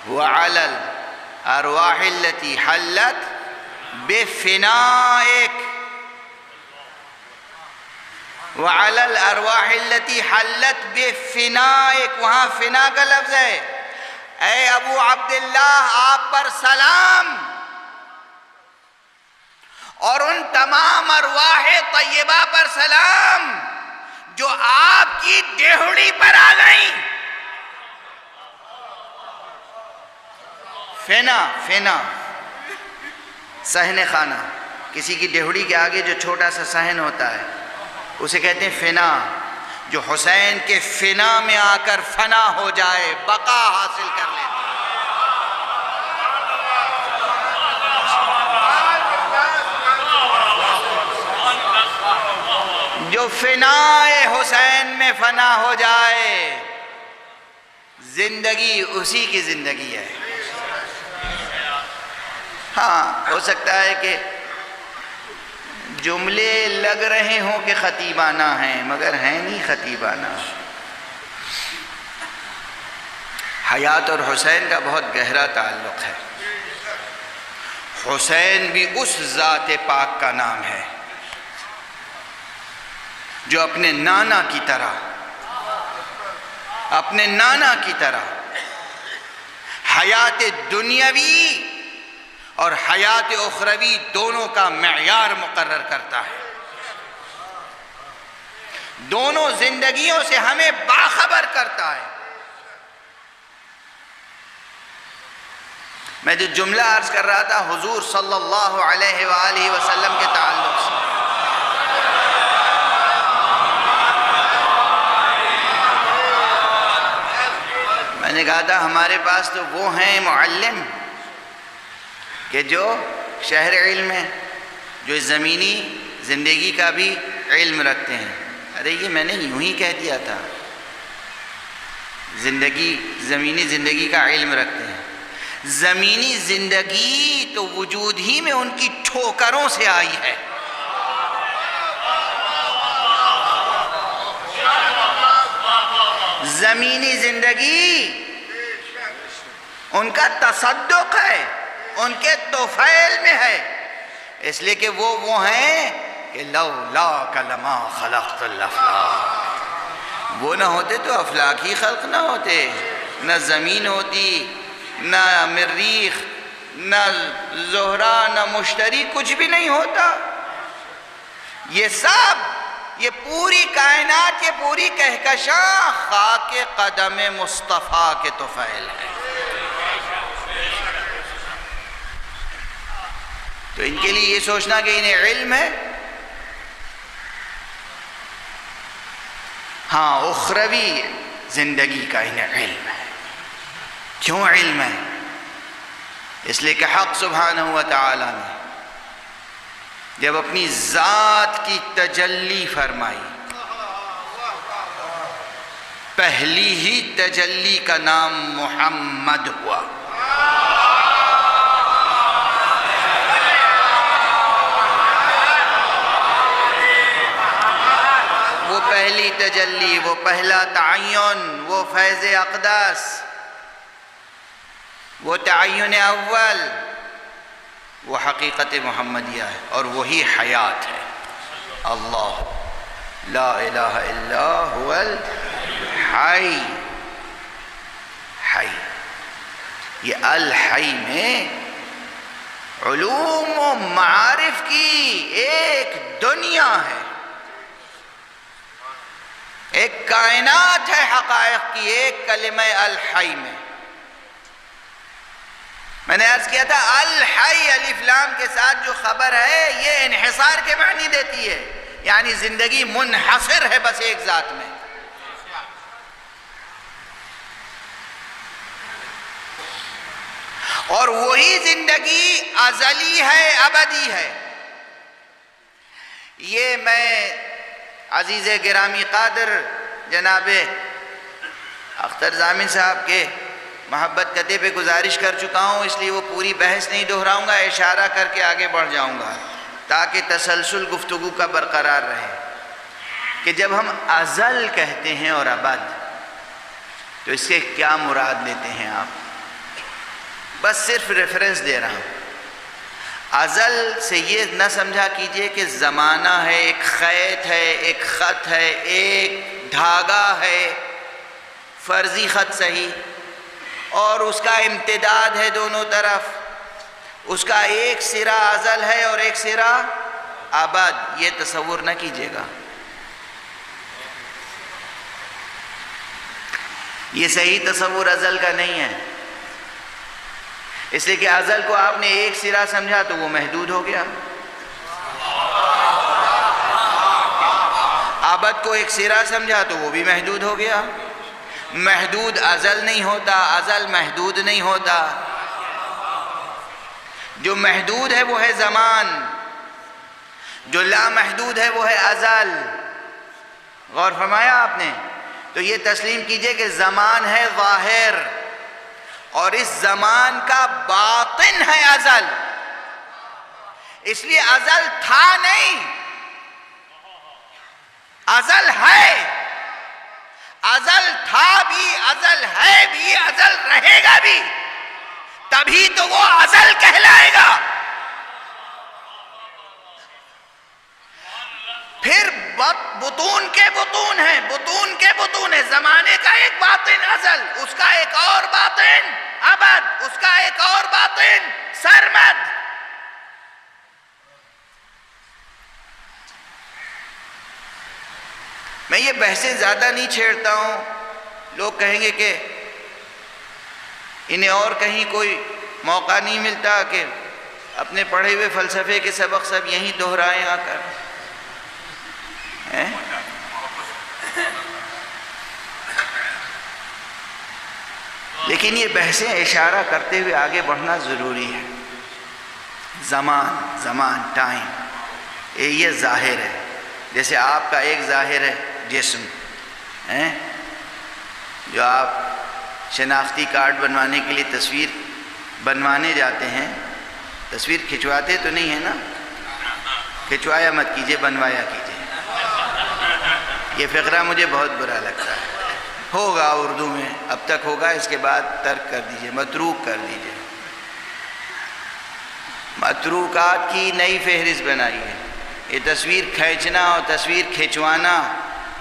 وعلی الارواح التي حلت بفنائک، وعلی الارواح التي حلت بفنائک، وہاں فنا کا لفظ ہے۔ اے ابو عبداللہ آپ پر سلام، اور ان تمام ارواح طیبہ پر سلام جو آپ کی ڈیہڑی پر آ گئیں۔ فنا، فنا صحن خانہ، کسی کی ڈیہڑی کے آگے جو چھوٹا سا صحن ہوتا ہے اسے کہتے ہیں فنا، جو حسین کے فنا میں آ کر فنا ہو جائے، بقا حاصل کر لے۔ جو فنائے حسین میں فنا ہو جائے، زندگی اسی کی زندگی ہے۔ ہاں ہو سکتا ہے کہ جملے لگ رہے ہوں کہ خطیبانہ ہیں، مگر ہیں نہیں خطیبانہ۔ حیات اور حسین کا بہت گہرا تعلق ہے۔ حسین بھی اس ذات پاک کا نام ہے جو اپنے نانا کی طرح حیات دنیاوی اور حیات اخروی دونوں کا معیار مقرر کرتا ہے، دونوں زندگیوں سے ہمیں باخبر کرتا ہے۔ میں جو جملہ عرض کر رہا تھا حضور صلی اللہ علیہ وآلہ وسلم کے تعلق سے، میں نے کہا تھا ہمارے پاس تو وہ ہیں معلم کہ جو شہر علم ہے، جو زمینی زندگی کا بھی علم رکھتے ہیں۔ ارے یہ میں نے یوں ہی کہہ دیا تھا، زمینی زندگی کا علم رکھتے ہیں۔ زمینی زندگی تو وجود ہی میں ان کی ٹھوکروں سے آئی ہے۔ زمینی زندگی ان کا تصدق ہے، ان کے طفیل میں ہے، اس لیے کہ وہ ہیں کہ لولاک لما خلقت الافلاک، وہ نہ ہوتے تو افلاک ہی خلق نہ ہوتے، نہ زمین ہوتی، نہ مریخ، نہ زہرہ، نہ مشتری، کچھ بھی نہیں ہوتا۔ یہ سب، یہ پوری کائنات، یہ پوری کہکشاں خاک قدم مصطفیٰ کے طفیل ہے۔ تو ان کے لیے یہ سوچنا کہ انہیں علم ہے، ہاں اخروی زندگی کا انہیں علم ہے۔ کیوں علم ہے؟ اس لیے کہ حق سبحانہ و تعالی نے جب اپنی ذات کی تجلی فرمائی، پہلی ہی تجلی کا نام محمد ہوا۔ وہ پہلی تجلی، وہ پہلا تعین، وہ فیض اقدس، وہ تعین اول، وہ حقیقت محمدیہ ہے، اور وہی حیات ہے۔ اللہ لا الہ الا هو الحی، حی، یہ الحی میں علوم و معارف کی ایک دنیا ہے، ایک کائنات ہے حقائق کی، ایک کلمہ الحی میں۔ میں نے عرض کیا تھا الحی الف لام کے ساتھ جو خبر ہے یہ انحصار کے معنی دیتی ہے، یعنی زندگی منحصر ہے بس ایک ذات میں۔ اور وہی زندگی ازلی ہے، ابدی ہے، یہ میں عزیز گرامی قادر جناب اختر ضامن صاحب کے محبت قطع پہ گزارش کر چکا ہوں، اس لیے وہ پوری بحث نہیں دہراؤں گا، اشارہ کر کے آگے بڑھ جاؤں گا تاکہ تسلسل گفتگو کا برقرار رہے کہ جب ہم ازل کہتے ہیں اور ابد تو اس سے کیا مراد لیتے ہیں آپ؟ بس صرف ریفرنس دے رہا ہوں۔ ازل سے یہ نہ سمجھا کیجئے کہ زمانہ ہے، ایک خیط ہے، ایک خط ہے، ایک دھاگا ہے، فرضی خط صحیح، اور اس کا امتداد ہے دونوں طرف، اس کا ایک سرا ازل ہے اور ایک سرا ابد، یہ تصور نہ کیجئے گا۔ یہ صحیح تصور ازل کا نہیں ہے، اس لیے کہ ازل کو آپ نے ایک سرا سمجھا تو وہ محدود ہو گیا، ابد کو ایک سرا سمجھا تو وہ بھی محدود ہو گیا۔ محدود ازل نہیں ہوتا، ازل محدود نہیں ہوتا، جو محدود ہے وہ ہے زمان، جو لا محدود ہے وہ ہے ازل۔ غور فرمایا آپ نے؟ تو یہ تسلیم کیجئے کہ زمان ہے ظاہر اور اس زمان کا باطن ہے ازل، اس لیے ازل تھا نہیں، ازل ہے، ازل تھا بھی، ازل ہے بھی، ازل رہے گا بھی، تبھی تو وہ ازل کہلائے گا۔ پھر بطون کے بطون ہیں، بطون کے بطون ہے، زمانے کا ایک باطن ازل، اس کا ایک اور باطن ابد، اس کا ایک اور باطن سرمد۔ میں یہ بحثیں زیادہ نہیں چھیڑتا ہوں، لوگ کہیں گے کہ انہیں اور کہیں کوئی موقع نہیں ملتا کہ اپنے پڑھے ہوئے فلسفے کے سبق سب یہیں دہرائیں آ کر۔ لیکن یہ بحثیں اشارہ کرتے ہوئے آگے بڑھنا ضروری ہے۔ زمان ٹائم یہ ظاہر ہے، جیسے آپ کا ایک ظاہر ہے جسم، جو آپ شناختی کارڈ بنوانے کے لیے تصویر بنوانے جاتے ہیں، تصویر کھنچواتے تو نہیں ہے نا؟ کھنچوایا مت کیجئے، بنوایا کیجئے۔ یہ فقرہ مجھے بہت برا لگتا ہے، ہوگا اردو میں، اب تک ہوگا، اس کے بعد ترک کر دیجئے، متروک کر دیجئے۔ متروکات کی نئی فہرست بنائی ہے۔ یہ تصویر کھینچنا اور تصویر کھنچوانا،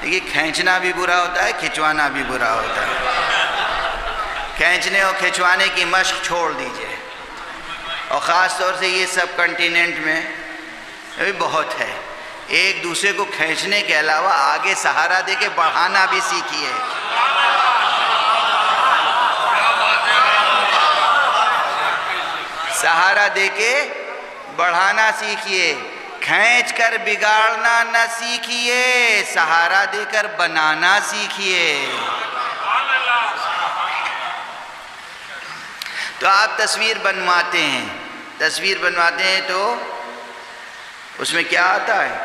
دیکھیے کھینچنا بھی برا ہوتا ہے، کھنچوانا بھی برا ہوتا ہے۔ کھینچنے اور کھنچوانے کی مشق چھوڑ دیجئے، اور خاص طور سے یہ سب کنٹیننٹ میں بہت ہے۔ ایک دوسرے کو کھینچنے کے علاوہ آگے سہارا دے کے بڑھانا بھی سیکھیے۔ سہارا دے کے بڑھانا سیکھیے، کھینچ کر بگاڑنا نہ سیکھیے، سہارا دے کر بنانا سیکھیے۔ تو آپ تصویر بنواتے ہیں تو اس میں کیا آتا ہے؟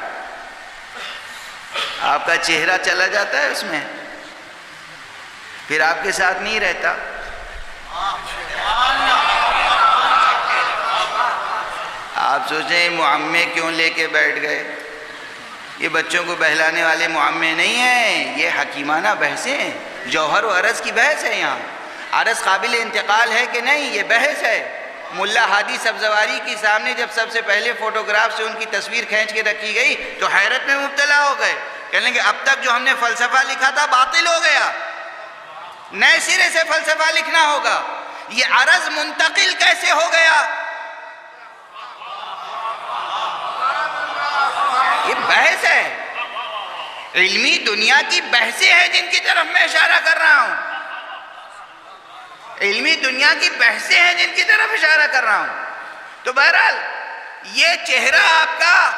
آپ کا چہرہ چلا جاتا ہے اس میں، پھر آپ کے ساتھ نہیں رہتا۔ آپ سوچیں معمے کیوں لے کے بیٹھ گئے؟ یہ بچوں کو بہلانے والے معمے نہیں ہیں، یہ حکیمانہ بحثیں ہیں، جوہر و عرض کی بحث ہے۔ یہاں عرض قابل انتقال ہے کہ نہیں، یہ بحث ہے۔ ملا ہادی سبزواری کی سامنے جب سب سے پہلے فوٹوگراف سے ان کی تصویر کھینچ کے رکھی گئی تو حیرت میں مبتلا ہو گئے، کہنے لگے اب تک جو ہم نے فلسفہ لکھا تھا باطل ہو گیا، نئے سرے سے فلسفہ لکھنا ہوگا۔ یہ عرض منتقل کیسے ہو گیا؟ یہ بحث ہے، علمی دنیا کی بحثیں ہیں جن کی طرف میں اشارہ کر رہا ہوں، علمی دنیا کی بحثیں ہیں جن کی طرف اشارہ کر رہا ہوں۔ تو بہرحال یہ چہرہ آپ کا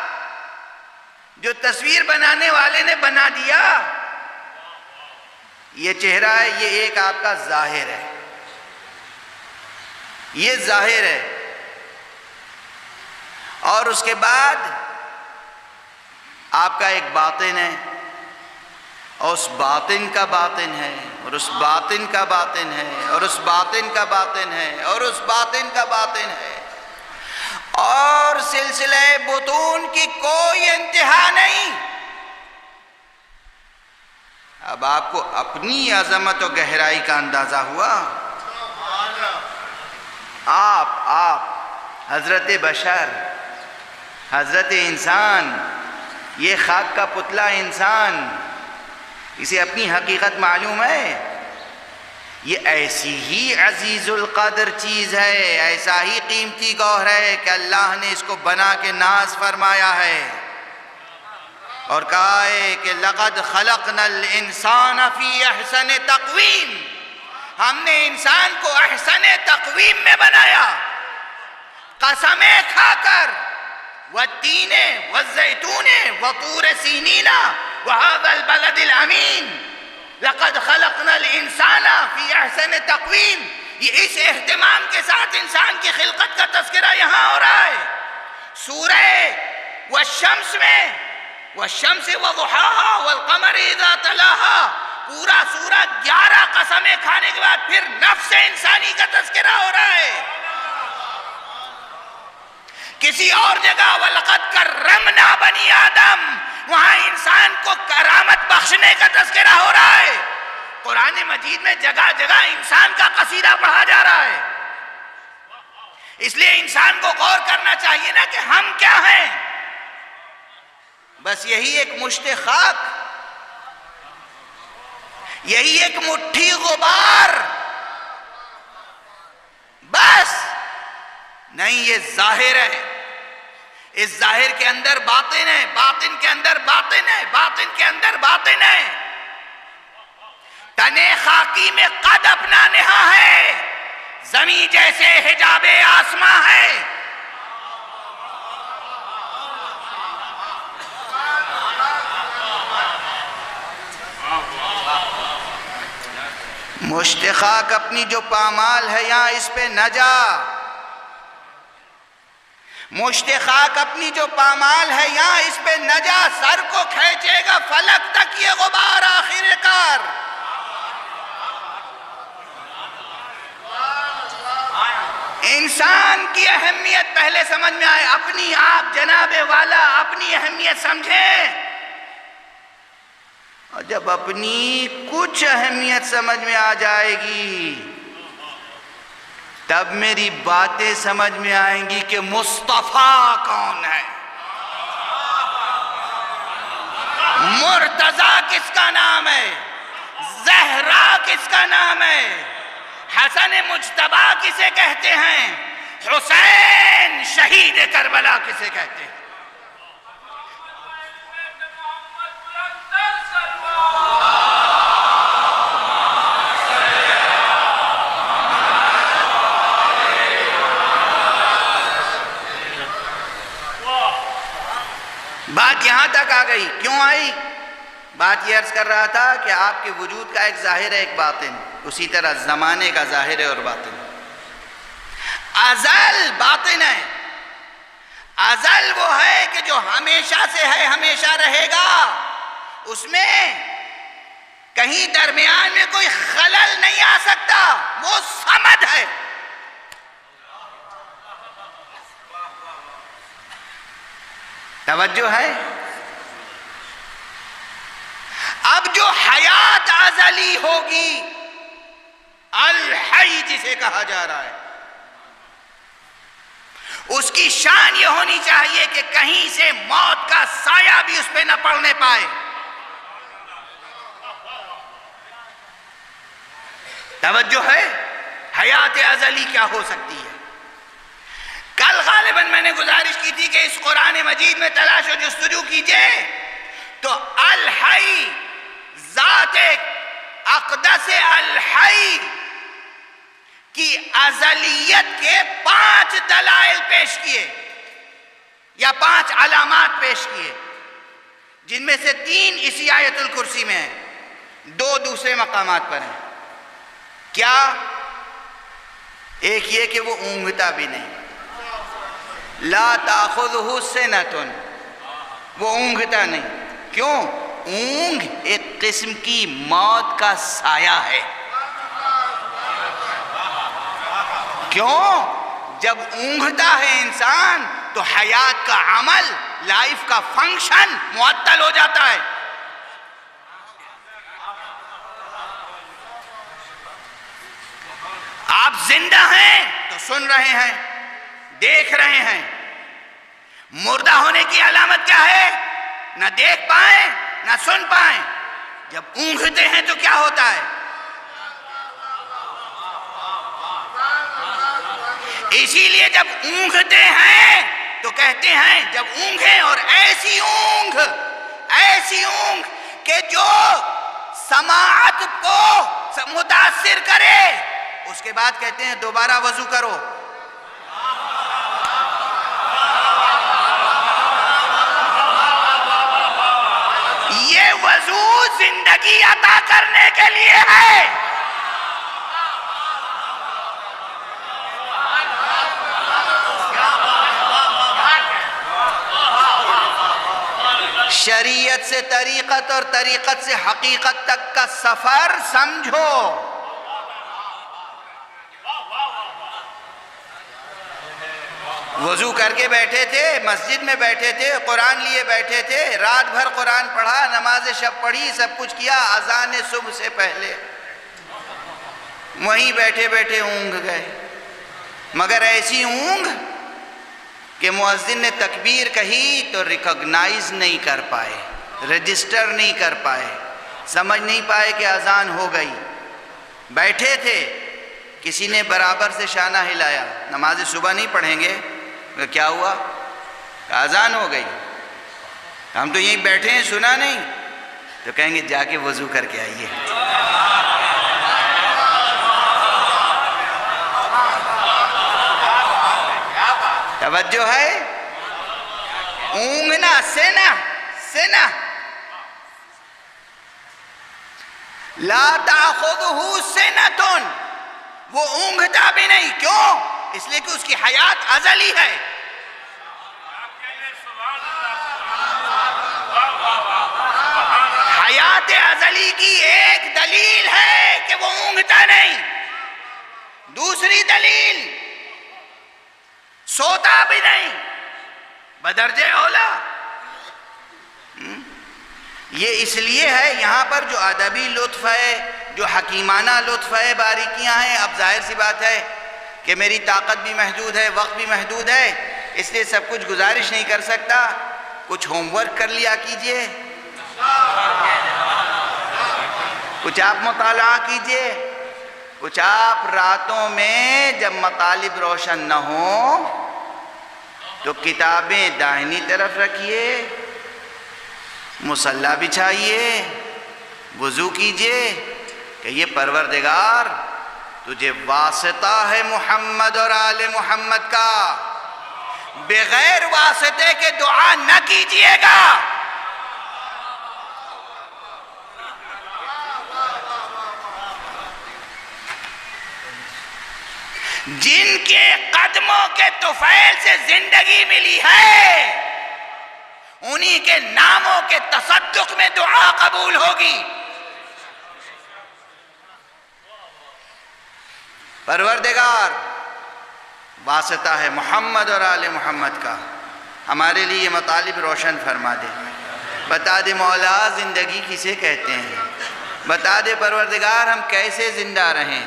جو تصویر بنانے والے نے بنا دیا، یہ چہرہ ہے، یہ ایک آپ کا ظاہر ہے، یہ ظاہر ہے۔ اور اس کے بعد آپ کا ایک باطن ہے، اور اس باطن کا باطن ہے، اور اس باطن کا باطن ہے، اور اس باطن کا باطن ہے، اور اس باطن کا باطن ہے، اور سلسلہ بطون کی کوئی انتہا نہیں۔ اب آپ کو اپنی عظمت و گہرائی کا اندازہ ہوا؟ آپ حضرت بشر، حضرت انسان، یہ خاک کا پتلا انسان، اسے اپنی حقیقت معلوم ہے؟ یہ ایسی ہی عزیز القدر چیز ہے، ایسا ہی قیمتی گوہر ہے کہ اللہ نے اس کو بنا کے ناز فرمایا ہے اور کہا ہے کہ لَقَدْ خَلَقْنَا الْإِنسَانَ فِي أَحْسَنِ تَقْوِيمٍ، ہم نے انسان کو احسن تقویم میں بنایا، قسمیں کھا کر، والتین والزیتون وطور سینین وهذا البلد الامین، لقد خلقنا الانسان فی احسن تقویم۔ یہ اس اہتمام کے ساتھ انسان کی خلقت کا تذکرہ یہاں ہو رہا ہے۔ سورہ والشمس میں، والشمس وضحاها والقمر اذا تلاها، پورا سورہ 11 قسمیں کھانے کے بعد پھر نفس انسانی کا تذکرہ ہو رہا ہے۔ کسی اور جگہ وَلَقَدْ كَرَّمْنَا بَنِي آدم، وہاں انسان کو کرامت بخشنے کا تذکرہ ہو رہا ہے۔ قرآن مجید میں جگہ جگہ انسان کا قصیدہ پڑھا جا رہا ہے۔ اس لیے انسان کو غور کرنا چاہیے نا کہ ہم کیا ہیں؟ بس یہی ایک مشت خاک، یہی ایک مٹھی غبار، بس نہیں، یہ ظاہر ہے، اس ظاہر کے اندر باطن ہے، باطن کے اندر باطن ہے، باطن کے اندر باطن ہے۔ تن خاکی میں قد اپنا نہا ہے، زمین جیسے حجاب آسماں ہے۔ مشت خاک اپنی جو پامال ہے یہاں اس پہ نہ جا، مشت خاک اپنی جو پامال ہے یہاں اس پہ نہ جا، سر کو کھینچے گا فلک تک یہ غبار آخر کار۔ انسان کی اہمیت پہلے سمجھ میں آئے، اپنی آپ جناب والا اپنی اہمیت سمجھیں، اور جب اپنی کچھ اہمیت سمجھ میں آ جائے گی تب میری باتیں سمجھ میں آئیں گی کہ مصطفیٰ کون ہے، مرتضیٰ کس کا نام ہے، زہرا کس کا نام ہے، حسن مجتبیٰ کسے کہتے ہیں، حسین شہید کربلا کسے کہتے ہیں۔ بات یہاں تک آ گئی، کیوں آئی؟ بات یہ عرض کر رہا تھا کہ آپ کے وجود کا ایک ظاہر ہے ایک باطن، اسی طرح زمانے کا ظاہر ہے اور باطن۔ ازل باطن ہے، ازل وہ ہے کہ جو ہمیشہ سے ہے ہمیشہ رہے گا، اس میں کہیں درمیان میں کوئی خلل نہیں آ سکتا، وہ صمد ہے۔ توجہ ہے؟ اب جو حیات ازلی ہوگی، الحی جسے کہا جا رہا ہے، اس کی شان یہ ہونی چاہیے کہ کہیں سے موت کا سایہ بھی اس پہ نہ پڑنے پائے۔ توجہ ہے؟ حیات ازلی کیا ہو سکتی ہے؟ کل غالباً میں نے گزارش کی تھی کہ اس قرآن مجید میں تلاش و جستجو کیجئے تو الحی، ذات اقدس الحی کی ازلیت کے 5 دلائل پیش کیے یا 5 علامات پیش کیے، جن میں سے 3 اسی آیت الکرسی میں ہیں، 2 دوسرے مقامات پر ہیں۔ کیا؟ ایک یہ کہ وہ اونگتا بھی نہیں، لا تاخذہ سنۃ وہ اونگتا نہیں۔ کیوں؟ اونگ ایک قسم کی موت کا سایہ ہے۔ کیوں؟ جب اونگتا ہے انسان تو حیات کا عمل، لائف کا فنکشن معطل ہو جاتا ہے۔ آپ زندہ ہیں تو سن رہے ہیں، دیکھ رہے ہیں۔ مردہ ہونے کی علامت کیا ہے؟ نہ دیکھ پائیں نہ سن پائیں۔ جب اونگتے ہیں تو کیا ہوتا ہے؟ اسی لیے جب اونگتے ہیں تو کہتے ہیں جب اونگیں، اور ایسی اونگ کہ جو سماعت کو متاثر کرے، اس کے بعد کہتے ہیں دوبارہ وضو کرو۔ یہ وضو زندگی عطا کرنے کے لیے ہے۔ شریعت سے طریقت اور طریقت سے حقیقت تک کا سفر سمجھو۔ وضو کر کے بیٹھے تھے، مسجد میں بیٹھے تھے، قرآن لیے بیٹھے تھے، رات بھر قرآن پڑھا، نماز شب پڑھی، سب کچھ کیا، اذان صبح سے پہلے وہیں بیٹھے بیٹھے اونگ گئے۔ مگر ایسی اونگ کہ مؤذن نے تکبیر کہی تو ریکگنائز نہیں کر پائے، رجسٹر نہیں کر پائے، سمجھ نہیں پائے کہ اذان ہو گئی۔ بیٹھے تھے، کسی نے برابر سے شانہ ہلایا، نماز صبح نہیں پڑھیں گے؟ کیا ہوا؟ اذان ہو گئی، ہم تو یہیں بیٹھے ہیں، سنا نہیں؟ تو کہیں گے جا کے وضو کر کے آئیے۔ توجہ ہے؟ اونگنا سنا لا تاخذہ سنۃ، وہ اونگتا بھی نہیں۔ کیوں؟ اس لیے کہ اس کی حیات ازلی ہے۔ حیات ازلی کی ایک دلیل ہے کہ وہ اونگتا نہیں، دوسری دلیل سوتا بھی نہیں بدرجہ اولا۔ یہ اس لیے ہے، یہاں پر جو ادبی لطف ہے، جو حکیمانہ لطف ہے، باریکیاں ہیں۔ اب ظاہر سی بات ہے کہ میری طاقت بھی محدود ہے، وقت بھی محدود ہے، اس لیے سب کچھ گزارش نہیں کر سکتا۔ کچھ ہوم ورک کر لیا کیجئے، کچھ آپ مطالعہ کیجئے، کچھ آپ راتوں میں جب مطالب روشن نہ ہوں تو کتابیں داہنی طرف رکھیے، مصلی بچھائیے، وضو کیجئے کہ یہ پروردگار تجھے واسطہ ہے محمد اور آل محمد کا، بغیر واسطے کے دعا نہ کیجئے گا۔ جن کے قدموں کے طفیل سے زندگی ملی ہے، انہی کے ناموں کے تصدق میں دعا قبول ہوگی۔ پروردگار واسطہ ہے محمد اور آل محمد کا، ہمارے لیے یہ مطالب روشن فرما دے۔ بتا دے مولا زندگی کسے کہتے ہیں، بتا دے پروردگار ہم کیسے زندہ رہیں،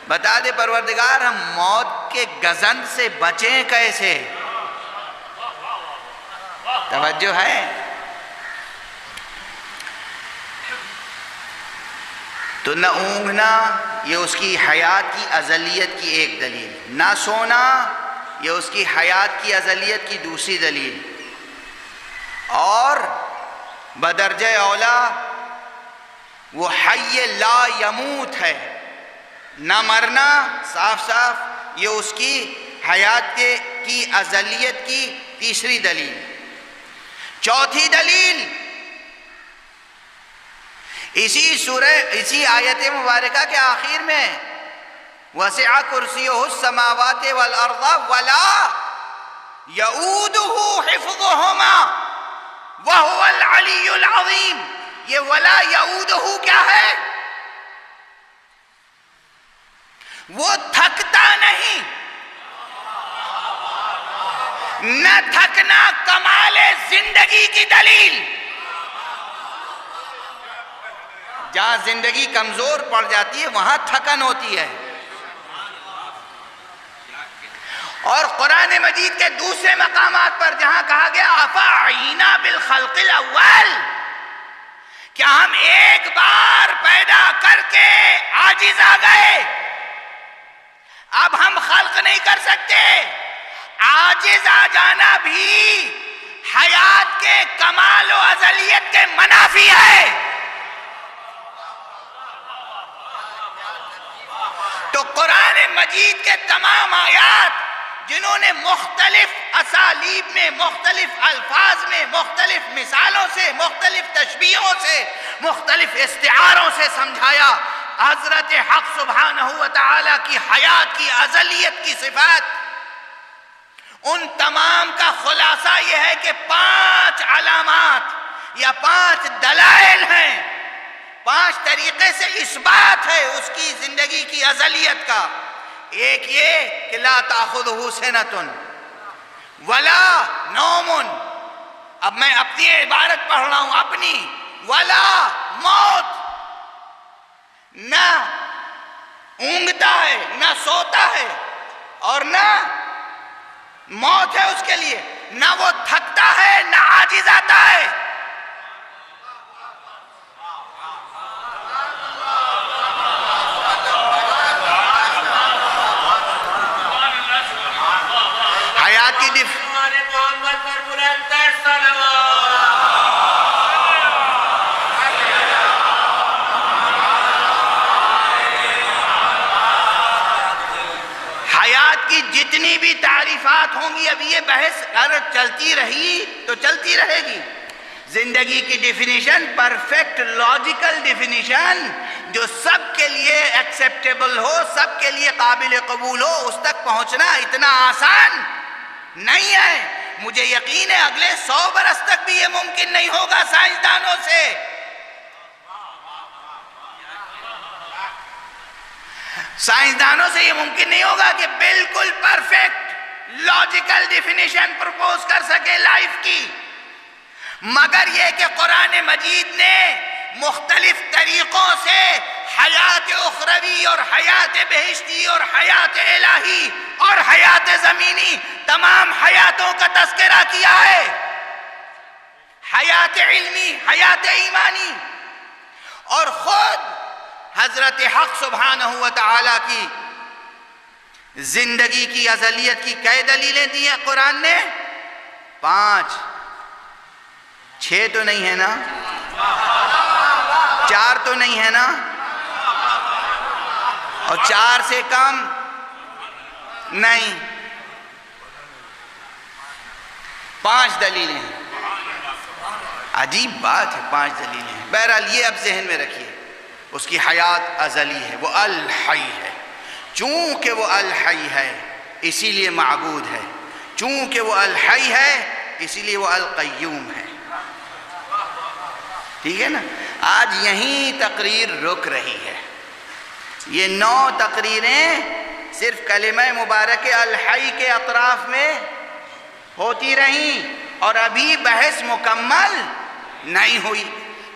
بتا دے پروردگار ہم موت کے گزند سے بچیں کیسے۔ توجہ ہے؟ تو نہ اونگنا، یہ اس کی حیات کی ازلیت کی ایک دلیل، نہ سونا، یہ اس کی حیات کی ازلیت کی دوسری دلیل، اور بدرجہ اولا وہ حی لا یموت ہے، نہ مرنا، صاف صاف یہ اس کی حیات کی ازلیت کی تیسری دلیل۔ چوتھی دلیل اسی آیت مبارکہ کے آخر میں وسع کرسیہ السماوات والارض ولا یؤودہ حفظہما، وَهُوَ الْعَلِيُّ الْعَظِيمُ. یہ وَلَا يَعُودُهُ کیا ہے؟ وہ تھکتا نہیں. نہ تھکنا کمال زندگی کی دلیل. جہاں زندگی کمزور پڑ جاتی ہے وہاں تھکن ہوتی ہے. اور قرآن مجید کے دوسرے مقامات پر جہاں کہا گیا افعینا بالخلق الاول، کیا ہم ایک بار پیدا کر کے عاجز آ گئے، اب ہم خلق نہیں کر سکتے. عاجز آ جانا بھی حیات کے کمال و ازلیت کے منافی ہے. تو قرآن مجید کے تمام آیات جنہوں نے مختلف اسالیب میں، مختلف الفاظ میں، مختلف مثالوں سے، مختلف تشبیہوں سے، مختلف استعاروں سے سمجھایا حضرت حق سبحانہ و تعالی کی حیات کی ازلیت کی صفات، ان تمام کا خلاصہ یہ ہے کہ 5 علامات یا 5 دلائل ہیں، 5 طریقے سے اثبات ہے اس کی زندگی کی ازلیت کا. ایک یہ کہ لا تأخذہ سنۃ ولا نوم. اب میں اپنی عبارت پڑھ رہا ہوں اپنی. ولا موت، نہ اونگتا ہے نہ سوتا ہے اور نہ موت ہے اس کے لیے، نہ وہ تھکتا ہے نہ عاجز آتا ہے. حیات کی حیات کی جتنی بھی تعریفات ہوں گی، اب یہ بحث اگر چلتی رہی تو چلتی رہے گی. زندگی کی ڈیفینیشن پرفیکٹ لاجیکل ڈیفینیشن جو سب کے لیے ایکسیپٹیبل ہو، سب کے لیے قابل قبول ہو، اس تک پہنچنا اتنا آسان نہیں ہے. مجھے یقین ہے اگلے 100 برس تک بھی یہ ممکن نہیں ہوگا سائنسدانوں سے. سائنسدانوں سے یہ ممکن نہیں ہوگا کہ بالکل پرفیکٹ لاجیکل ڈیفینیشن پرپوز کر سکے لائف کی، مگر یہ کہ قرآن مجید نے مختلف طریقوں سے حیات اخروی اور حیات بہشتی اور حیات الہی اور حیات زمینی تمام حیاتوں کا تذکرہ کیا ہے. حیات علمی، حیات ایمانی. اور خود حضرت حق سبحانہ و تعالی کی زندگی کی ازلیت کی کئی دلیلیں دی ہیں قرآن نے؟ 5. 6 تو نہیں ہے نا؟ 4 تو نہیں ہے نا؟ اور 4 سے کم نہیں. 5 دلیلیں ہیں. عجیب بات ہے، 5 دلیلیں ہیں. بہرحال یہ اب ذہن میں رکھیے، اس کی حیات ازلی ہے، وہ الحی ہے. چونکہ وہ الحی ہے اسی لیے معبود ہے، چونکہ وہ الحی ہے اسی لیے وہ القیوم ہے. ٹھیک ہے نا؟ آج یہیں تقریر رک رہی ہے. یہ 9 تقریریں صرف کلمہ مبارک الحی کے اطراف میں ہوتی رہیں اور ابھی بحث مکمل نہیں ہوئی.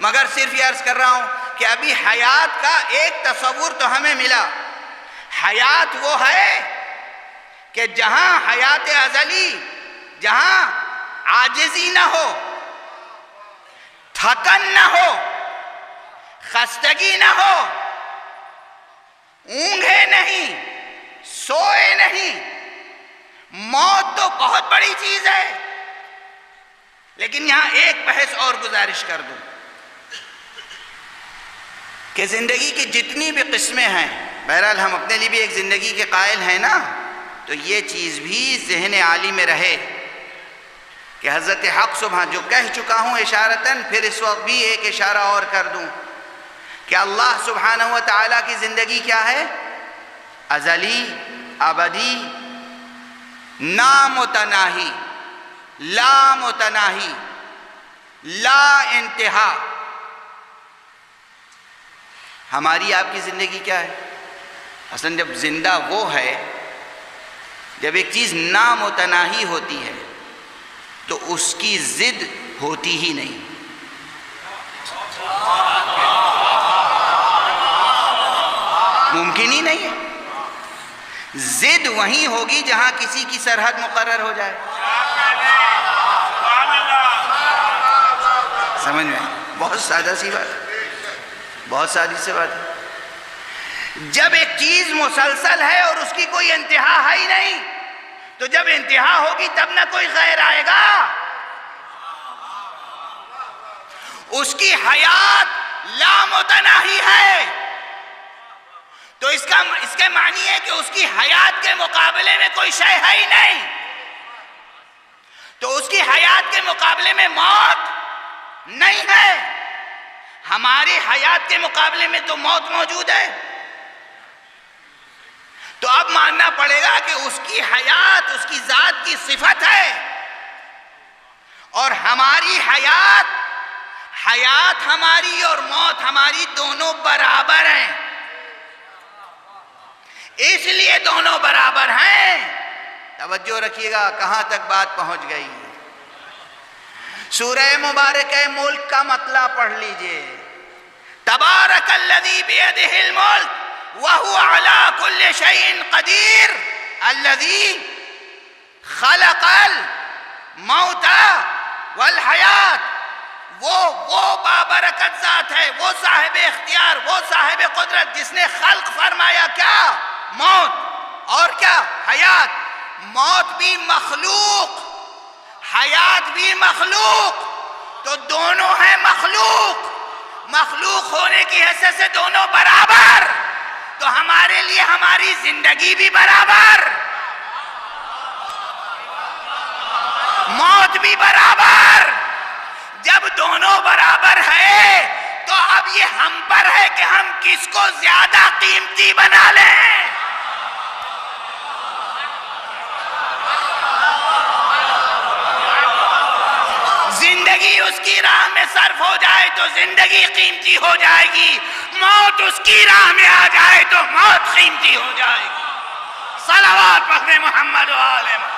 مگر صرف یہ عرض کر رہا ہوں کہ ابھی حیات کا ایک تصور تو ہمیں ملا. حیات وہ ہے کہ جہاں حیات ازلی، جہاں عاجزی نہ ہو، تھکن نہ ہو، خستگی نہ ہو، اونگھے نہیں، سوئے نہیں. موت تو بہت بڑی چیز ہے، لیکن یہاں ایک بحث اور گزارش کر دوں کہ زندگی کی جتنی بھی قسمیں ہیں، بہرحال ہم اپنے لیے بھی ایک زندگی کے قائل ہیں نا، تو یہ چیز بھی ذہن عالی میں رہے کہ حضرت حق سبحان جو کہہ چکا ہوں اشارتاً، پھر اس وقت بھی ایک اشارہ اور کر دوں کہ اللہ سبحانہ و تعالیٰ کی زندگی کیا ہے؟ ازلی، ابدی، نامتناہی، لامتناہی. لا انتہا. ہماری آپ کی زندگی کیا ہے؟ اصلا جب زندہ وہ ہے، جب ایک چیز نامتناہی ہوتی ہے تو اس کی ضد ہوتی ہی نہیں. ممکن ہی نہیں ہے. ضد وہیں ہوگی جہاں کسی کی سرحد مقرر ہو جائے. سمجھ میں؟ بہت سادہ سی بات ہے، بہت سادی سی بات ہے. جب ایک چیز مسلسل ہے اور اس کی کوئی انتہا ہے ہی نہیں، تو جب انتہا ہوگی تب نہ کوئی غیر آئے گا. اس کی حیات لامتناہی ہے، تو اس کے معنی ہے کہ اس کی حیات کے مقابلے میں کوئی شے ہے ہی نہیں. تو اس کی حیات کے مقابلے میں موت نہیں ہے. ہماری حیات کے مقابلے میں تو موت موجود ہے. تو اب ماننا پڑے گا کہ اس کی حیات اس کی ذات کی صفت ہے، اور ہماری حیات ہماری اور موت ہماری دونوں برابر ہیں. اس لیے دونوں برابر ہیں. توجہ رکھیے گا کہاں تک بات پہنچ گئی. سورہ مبارکہ ملک کا مطلع پڑھ لیجئے. تبارک الذی بیدہ الملک وَهُوَ عَلَىٰ كُلِّ شَيْءٍ قَدِيرٌ الَّذِي خَلَقَ الْمَوْتَ وَالْحَيَاةَ. وہ بابرکت ذات ہے، وہ صاحب اختیار، وہ صاحب قدرت، جس نے خلق فرمایا کیا؟ موت. اور کیا؟ حیات. موت بھی مخلوق، حیات بھی مخلوق. تو دونوں ہیں مخلوق. مخلوق ہونے کی حیثیت سے دونوں برابر. تو ہمارے لیے ہماری زندگی بھی برابر، موت بھی برابر. جب دونوں برابر ہے تو اب یہ ہم پر ہے کہ ہم کس کو زیادہ قیمتی بنا لیں. زندگی اس کی راہ میں صرف ہو جائے تو زندگی قیمتی ہو جائے گی، موت اس کی راہ میں آ جائے تو موت قیمتی ہو جائے گی. صلوات پڑھیں محمد و آل محمد.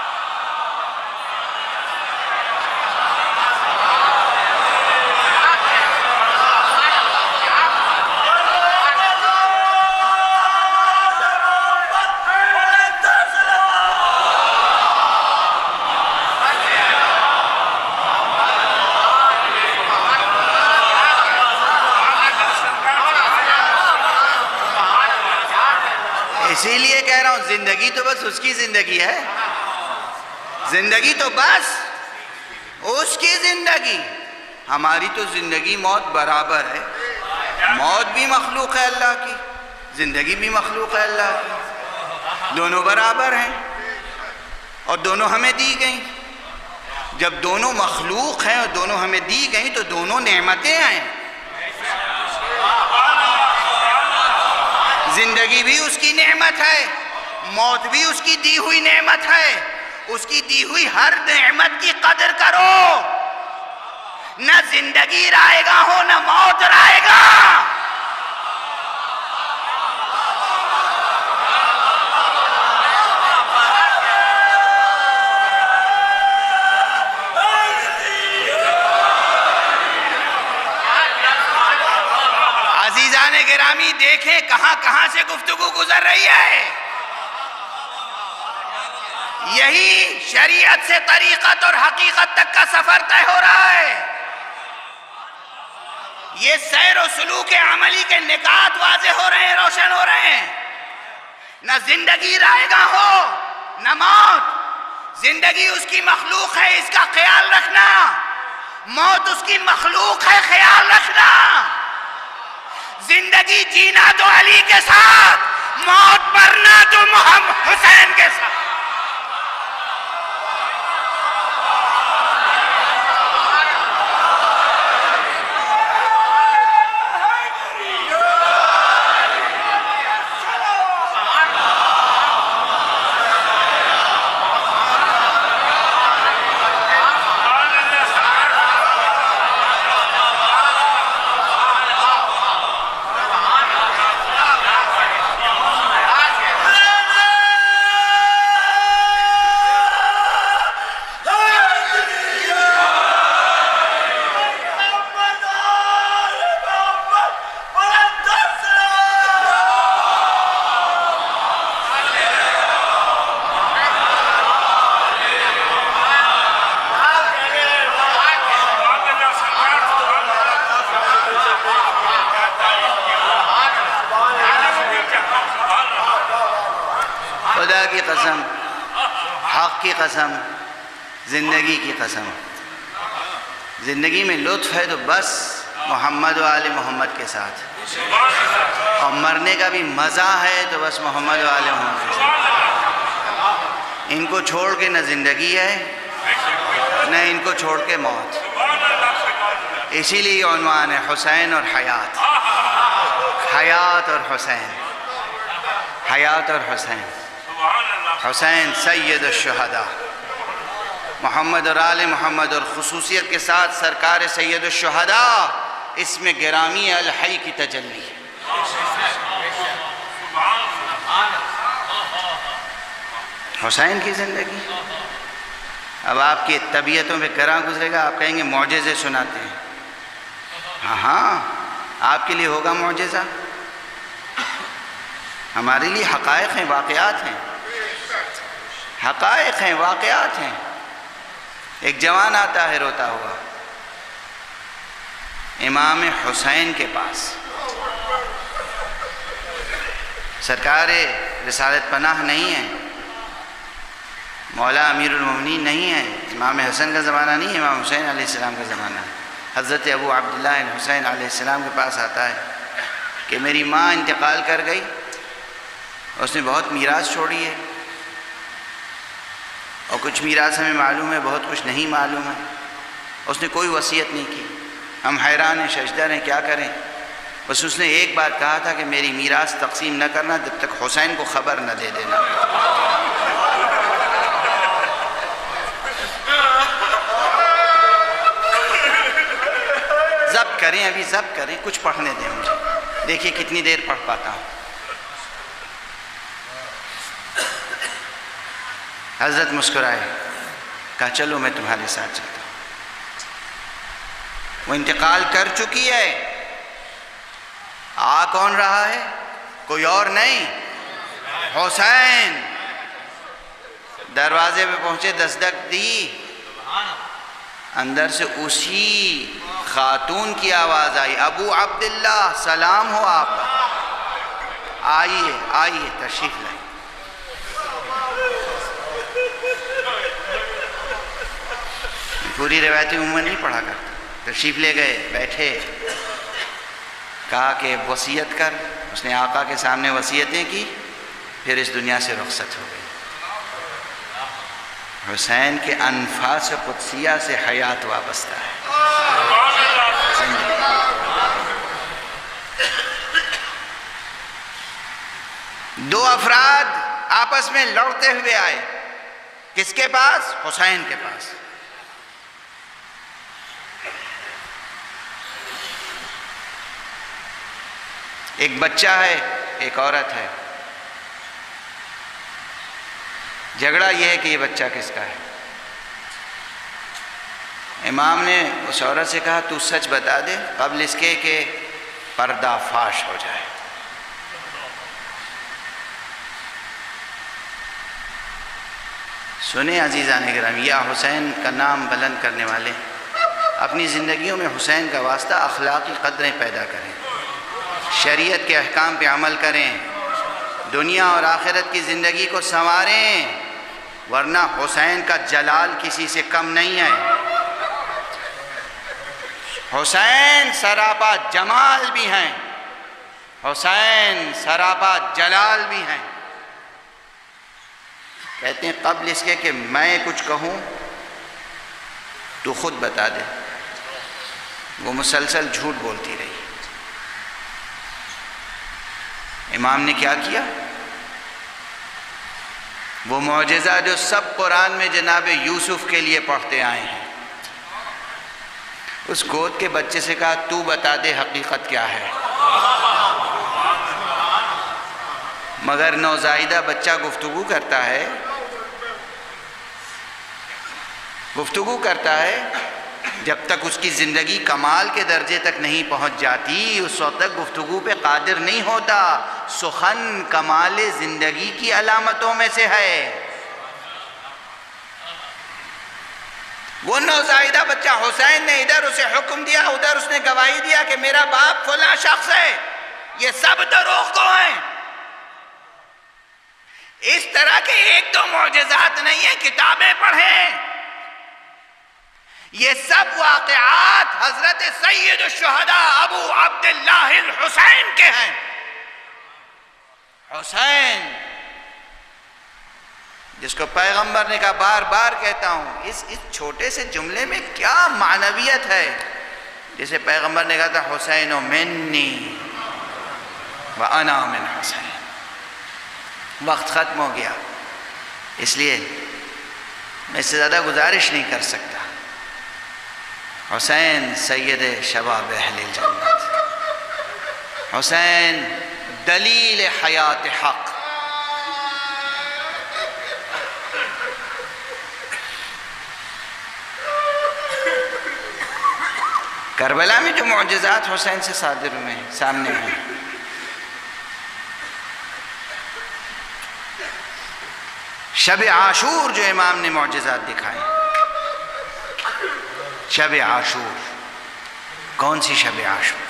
اسی لیے کہہ رہا ہوں زندگی تو بس اس کی زندگی ہے. زندگی تو بس اس کی زندگی. ہماری تو زندگی موت برابر ہے. موت بھی مخلوق ہے اللہ کی، زندگی بھی مخلوق ہے اللہ کی. دونوں برابر ہیں اور دونوں ہمیں دی گئیں. جب دونوں مخلوق ہیں اور دونوں ہمیں دی گئیں تو دونوں نعمتیں ہیں. زندگی بھی اس کی نعمت ہے، موت بھی اس کی دی ہوئی نعمت ہے. اس کی دی ہوئی ہر نعمت کی قدر کرو. نہ زندگی رائے گا ہو نہ موت رائے گا. عزیزان گرامی دیکھیں کہاں کہاں سے گفتگو گزر رہی ہے. یہی شریعت سے طریقت اور حقیقت تک کا سفر طے ہو رہا ہے. یہ سیر و سلوک عملی کے نکات واضح ہو رہے ہیں، روشن ہو رہے ہیں. نہ زندگی رائے گا ہو نہ موت. زندگی اس کی مخلوق ہے، اس کا خیال رکھنا. موت اس کی مخلوق ہے، خیال رکھنا. زندگی جینا تو علی کے ساتھ، موت مرنا تو محمد حسین کے ساتھ. حق کی قسم، زندگی کی قسم، زندگی میں لطف ہے تو بس محمد و آل محمد کے ساتھ، اور مرنے کا بھی مزہ ہے تو بس محمد و آل محمد کے ساتھ۔ ان کو چھوڑ کے نہ زندگی ہے نہ ان کو چھوڑ کے موت۔ اسی لیے عنوان ہے حسین اور حیات، حیات اور حسین، حیات اور حسین۔ حسین سید الشہداء، محمد اور آل محمد، اور خصوصیت کے ساتھ سرکار سید الشہداء، اس میں گرامی الحی کی تجلی ہے۔ حسین کی زندگی اب آپ کی طبیعتوں پہ گراں گزرے گا، آپ کہیں گے معجزے سناتے ہیں۔ ہاں آپ کے لیے ہوگا معجزہ، ہمارے لیے حقائق ہیں، واقعات ہیں، حقائق ہیں، واقعات ہیں۔ ایک جوان آتا ہے روتا ہوا امام حسین کے پاس، سرکار رسالت پناہ نہیں ہے، مولا امیر المومنین نہیں ہے، امام حسن کا زمانہ نہیں ہے، امام حسین علیہ السلام کا زمانہ ہے۔ حضرت ابو عبداللہ الحسین علیہ السلام کے پاس آتا ہے کہ میری ماں انتقال کر گئی، اس نے بہت میراث چھوڑی ہے، اور کچھ میراث ہمیں معلوم ہے، بہت کچھ نہیں معلوم ہے، اس نے کوئی وصیت نہیں کی، ہم حیران ہیں، ششدر ہیں، کیا کریں؟ بس اس نے ایک بات کہا تھا کہ میری میراث تقسیم نہ کرنا جب تک حسین کو خبر نہ دے دینا۔ ضبط کریں، ابھی ضبط کریں، کچھ پڑھنے دیں مجھے، دیکھیے کتنی دیر پڑھ پاتا ہوں۔ حضرت مسکرائے، کہا چلو میں تمہارے ساتھ چلتا ہوں۔ وہ انتقال کر چکی ہے، آ کون رہا ہے؟ کوئی اور نہیں، حسین۔ دروازے پہ پہنچے، دستک دی، اندر سے اسی خاتون کی آواز آئی، ابو عبداللہ سلام ہو آپ کا، آئیے آئیے تشریف لائیں۔ پوری روایتی عموماً نہیں پڑھا کرتا، تشریف لے گئے، بیٹھے، کہا کہ وصیت کر، اس نے آقا کے سامنے وصیتیں کی، پھر اس دنیا سے رخصت ہو گئی۔ حسین کے انفاس قدسیہ سے حیات وابستہ ہے۔ دو افراد آپس میں لڑتے ہوئے آئے، کس کے پاس؟ حسین کے پاس۔ ایک بچہ ہے، ایک عورت ہے، جھگڑا یہ ہے کہ یہ بچہ کس کا ہے؟ امام نے اس عورت سے کہا تو سچ بتا دے قبل اس کے کہ پردہ فاش ہو جائے۔ سنیں عزیزان گرامی، یا حسین کا نام بلند کرنے والے اپنی زندگیوں میں حسین کا واسطہ اخلاقی قدریں پیدا کریں، شریعت کے احکام پہ عمل کریں، دنیا اور آخرت کی زندگی کو سنواریں، ورنہ حسین کا جلال کسی سے کم نہیں ہے۔ حسین سراپا جمال بھی ہیں، حسین سراپا جلال بھی ہیں۔ کہتے ہیں قبل اس کے کہ میں کچھ کہوں تو خود بتا دے، وہ مسلسل جھوٹ بولتی رہی۔ امام نے کیا کیا؟ وہ معجزہ جو سب قرآن میں جناب یوسف کے لیے پڑھتے آئے ہیں، اس گود کے بچے سے کہا تو بتا دے حقیقت کیا ہے۔ مگر نوزائیدہ بچہ گفتگو کرتا ہے، گفتگو کرتا ہے، جب تک اس کی زندگی کمال کے درجے تک نہیں پہنچ جاتی اس وقت تک گفتگو پہ قادر نہیں ہوتا۔ سخن کمال زندگی کی علامتوں میں سے ہے۔ وہ نوزائیدہ بچہ حسین نے ادھر اسے حکم دیا، ادھر اس نے گواہی دیا کہ میرا باپ فلاں شخص ہے، یہ سب دروغ گو ہیں۔ اس طرح کے ایک دو معجزات نہیں ہیں، کتابیں پڑھیں، یہ سب واقعات حضرت سید الشہداء ابو عبداللہ الحسین کے ہیں۔ حسین جس کو پیغمبر نے کہا، بار بار کہتا ہوں، اس چھوٹے سے جملے میں کیا معنویت ہے، جیسے پیغمبر نے کہا تھا حسین منی وانا من حسین۔ وقت ختم ہو گیا، اس لیے میں اس سے زیادہ گزارش نہیں کر سکتا۔ حسین سید شباب اہل جنت، حسین دلیل حیات حق۔ کربلا میں جو معجزات حسین سے صادر ہوئے ہیں، سامنے ہیں، شب عاشور جو امام نے معجزات دکھائے، شب عاشور، کون سی شب عاشور؟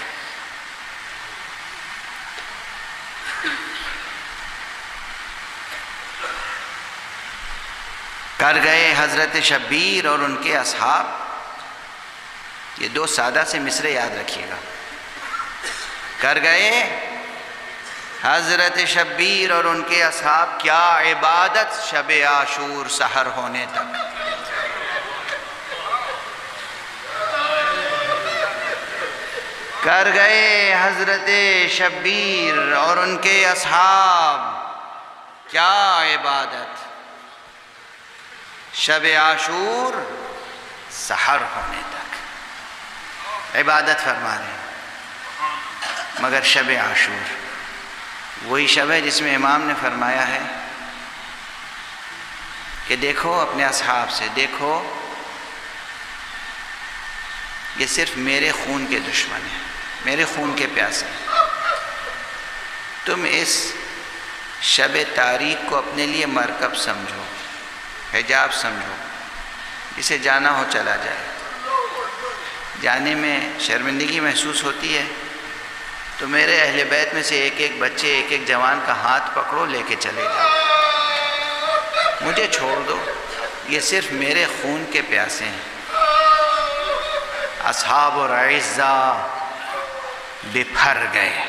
کر گئے حضرت شبیر اور ان کے اصحاب، یہ دو سادہ سے مصرے یاد رکھیے گا، کر گئے حضرت شبیر اور ان کے اصحاب کیا عبادت شب عاشور سحر ہونے تک۔ کر گئے حضرت شبیر اور ان کے اصحاب کیا عبادت شب عاشور سحر ہونے تک عبادت فرما رہے ہیں۔ مگر شب عاشور وہی شب ہے جس میں امام نے فرمایا ہے کہ دیکھو اپنے اصحاب سے، دیکھو یہ صرف میرے خون کے دشمن ہیں، میرے خون کے پیاسے ہیں، تم اس شب تاریک کو اپنے لیے مرکب سمجھو، حجاب سمجھو، اسے جانا ہو چلا جائے، جانے میں شرمندگی محسوس ہوتی ہے تو میرے اہل بیت میں سے ایک ایک بچے، ایک ایک جوان کا ہاتھ پکڑو، لے کے چلے جاؤ، مجھے چھوڑ دو، یہ صرف میرے خون کے پیاسے ہیں۔ اصحاب اور اعزاء بپھر گئے،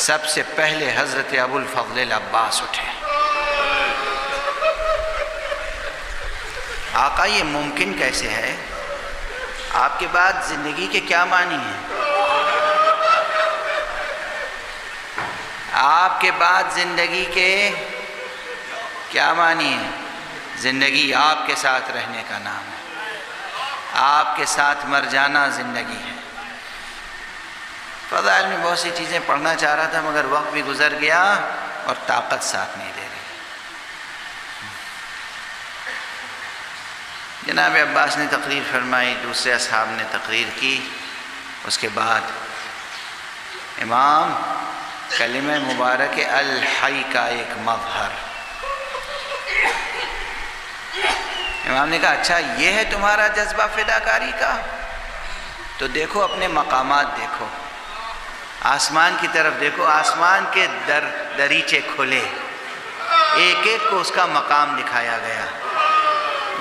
سب سے پہلے حضرت ابو الفضل العباس اٹھے۔ آقا یہ ممکن کیسے ہے؟ آپ کے بعد زندگی کے کیا معنی ہیں؟ آپ کے بعد زندگی کے کیا معنی ہے؟ زندگی آپ کے ساتھ رہنے کا نام ہے، آپ کے ساتھ مر جانا زندگی ہے۔ فضائل میں بہت سی چیزیں پڑھنا چاہ رہا تھا مگر وقت بھی گزر گیا اور طاقت ساتھ نہیں دے رہی۔ جناب عباس نے تقریر فرمائی، دوسرے اصحاب نے تقریر کی، اس کے بعد امام کلمہ مبارک الحی کا ایک مظہر، امام نے کہا اچھا یہ ہے تمہارا جذبہ فداکاری کا، تو دیکھو اپنے مقامات، دیکھو آسمان کی طرف دیکھو، آسمان کے دریچے کھلے، ایک ایک کو اس کا مقام دکھایا گیا۔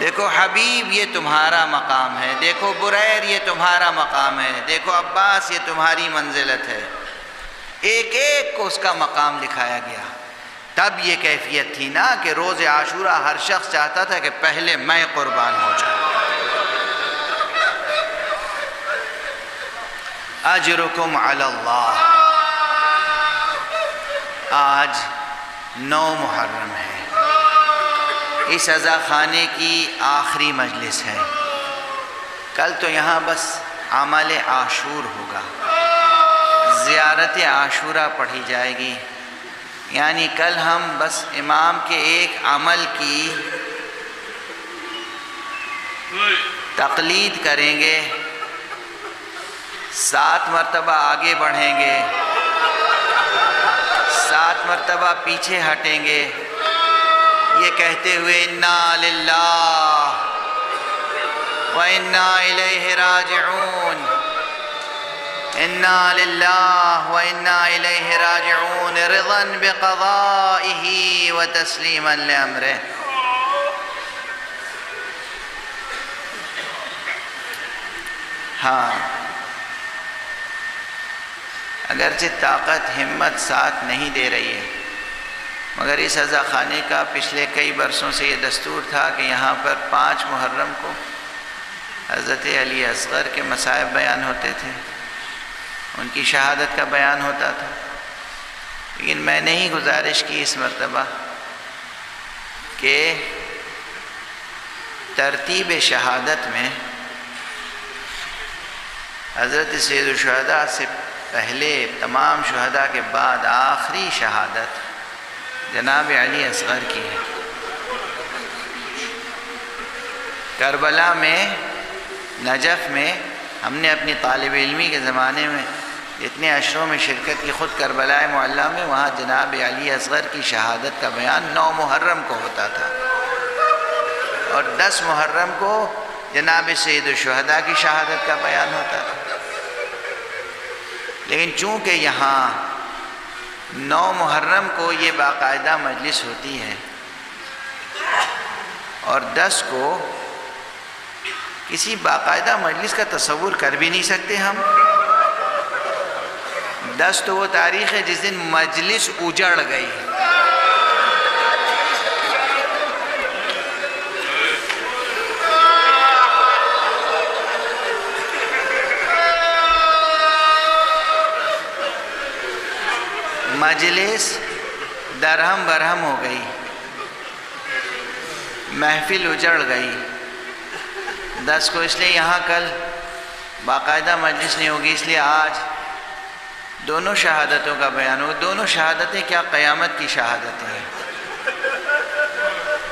دیکھو حبیب یہ تمہارا مقام ہے، دیکھو بریر یہ تمہارا مقام ہے، دیکھو عباس یہ تمہاری منزلت ہے، ایک ایک کو اس کا مقام دکھایا گیا۔ تب یہ کیفیت تھی نا کہ روز عاشورہ ہر شخص چاہتا تھا کہ پہلے میں قربان ہو جاؤں۔ اجرکم علی اللہ۔ آج 9 محرم ہے، اس عزا خانے کی آخری مجلس ہے، کل تو یہاں بس عمل عاشور ہوگا، زیارت عاشورہ پڑھی جائے گی، یعنی کل ہم بس امام کے ایک عمل کی تقلید کریں گے، 7 مرتبہ آگے بڑھیں گے، 7 مرتبہ پیچھے ہٹیں گے، یہ کہتے ہوئے انا للہ و انا الیہ راجعون، انا للہ و انا الیہ راجعون رضا بقضائہ و تسلیما لامرہ۔ ہاں، اگرچہ طاقت ہمت ساتھ نہیں دے رہی ہے، مگر اس عزا خانے کا پچھلے کئی برسوں سے یہ دستور تھا کہ یہاں پر 5 محرم کو حضرت علی اصغر کے مصائب بیان ہوتے تھے، ان کی شہادت کا بیان ہوتا تھا۔ لیکن میں نے ہی گزارش کی اس مرتبہ کہ ترتیب شہادت میں حضرت سید الشہداء سے پہلے تمام شہداء کے بعد آخری شہادت جناب علی اصغر کی ہے۔ کربلا میں، نجف میں ہم نے اپنی طالب علمی کے زمانے میں جتنے عشروں میں شرکت کی، خود کربلا معلیٰ میں، وہاں جناب علی اصغر کی شہادت کا بیان 9 محرم کو ہوتا تھا، اور 10 محرم کو جناب سید الشہداء کی شہادت کا بیان ہوتا تھا۔ لیکن چونکہ یہاں 9 محرم کو یہ باقاعدہ مجلس ہوتی ہے اور 10 کو کسی باقاعدہ مجلس کا تصور کر بھی نہیں سکتے ہم۔ 10 تو وہ تاریخ ہے جس دن مجلس اجڑ گئی۔ مجلس درہم برہم ہو گئی، محفل اجڑ گئی۔ 10 کو اس لیے یہاں کل باقاعدہ مجلس نہیں ہوگی، اس لیے آج دونوں شہادتوں کا بیان ہو۔ دونوں شہادتیں کیا قیامت کی شہادتیں ہیں،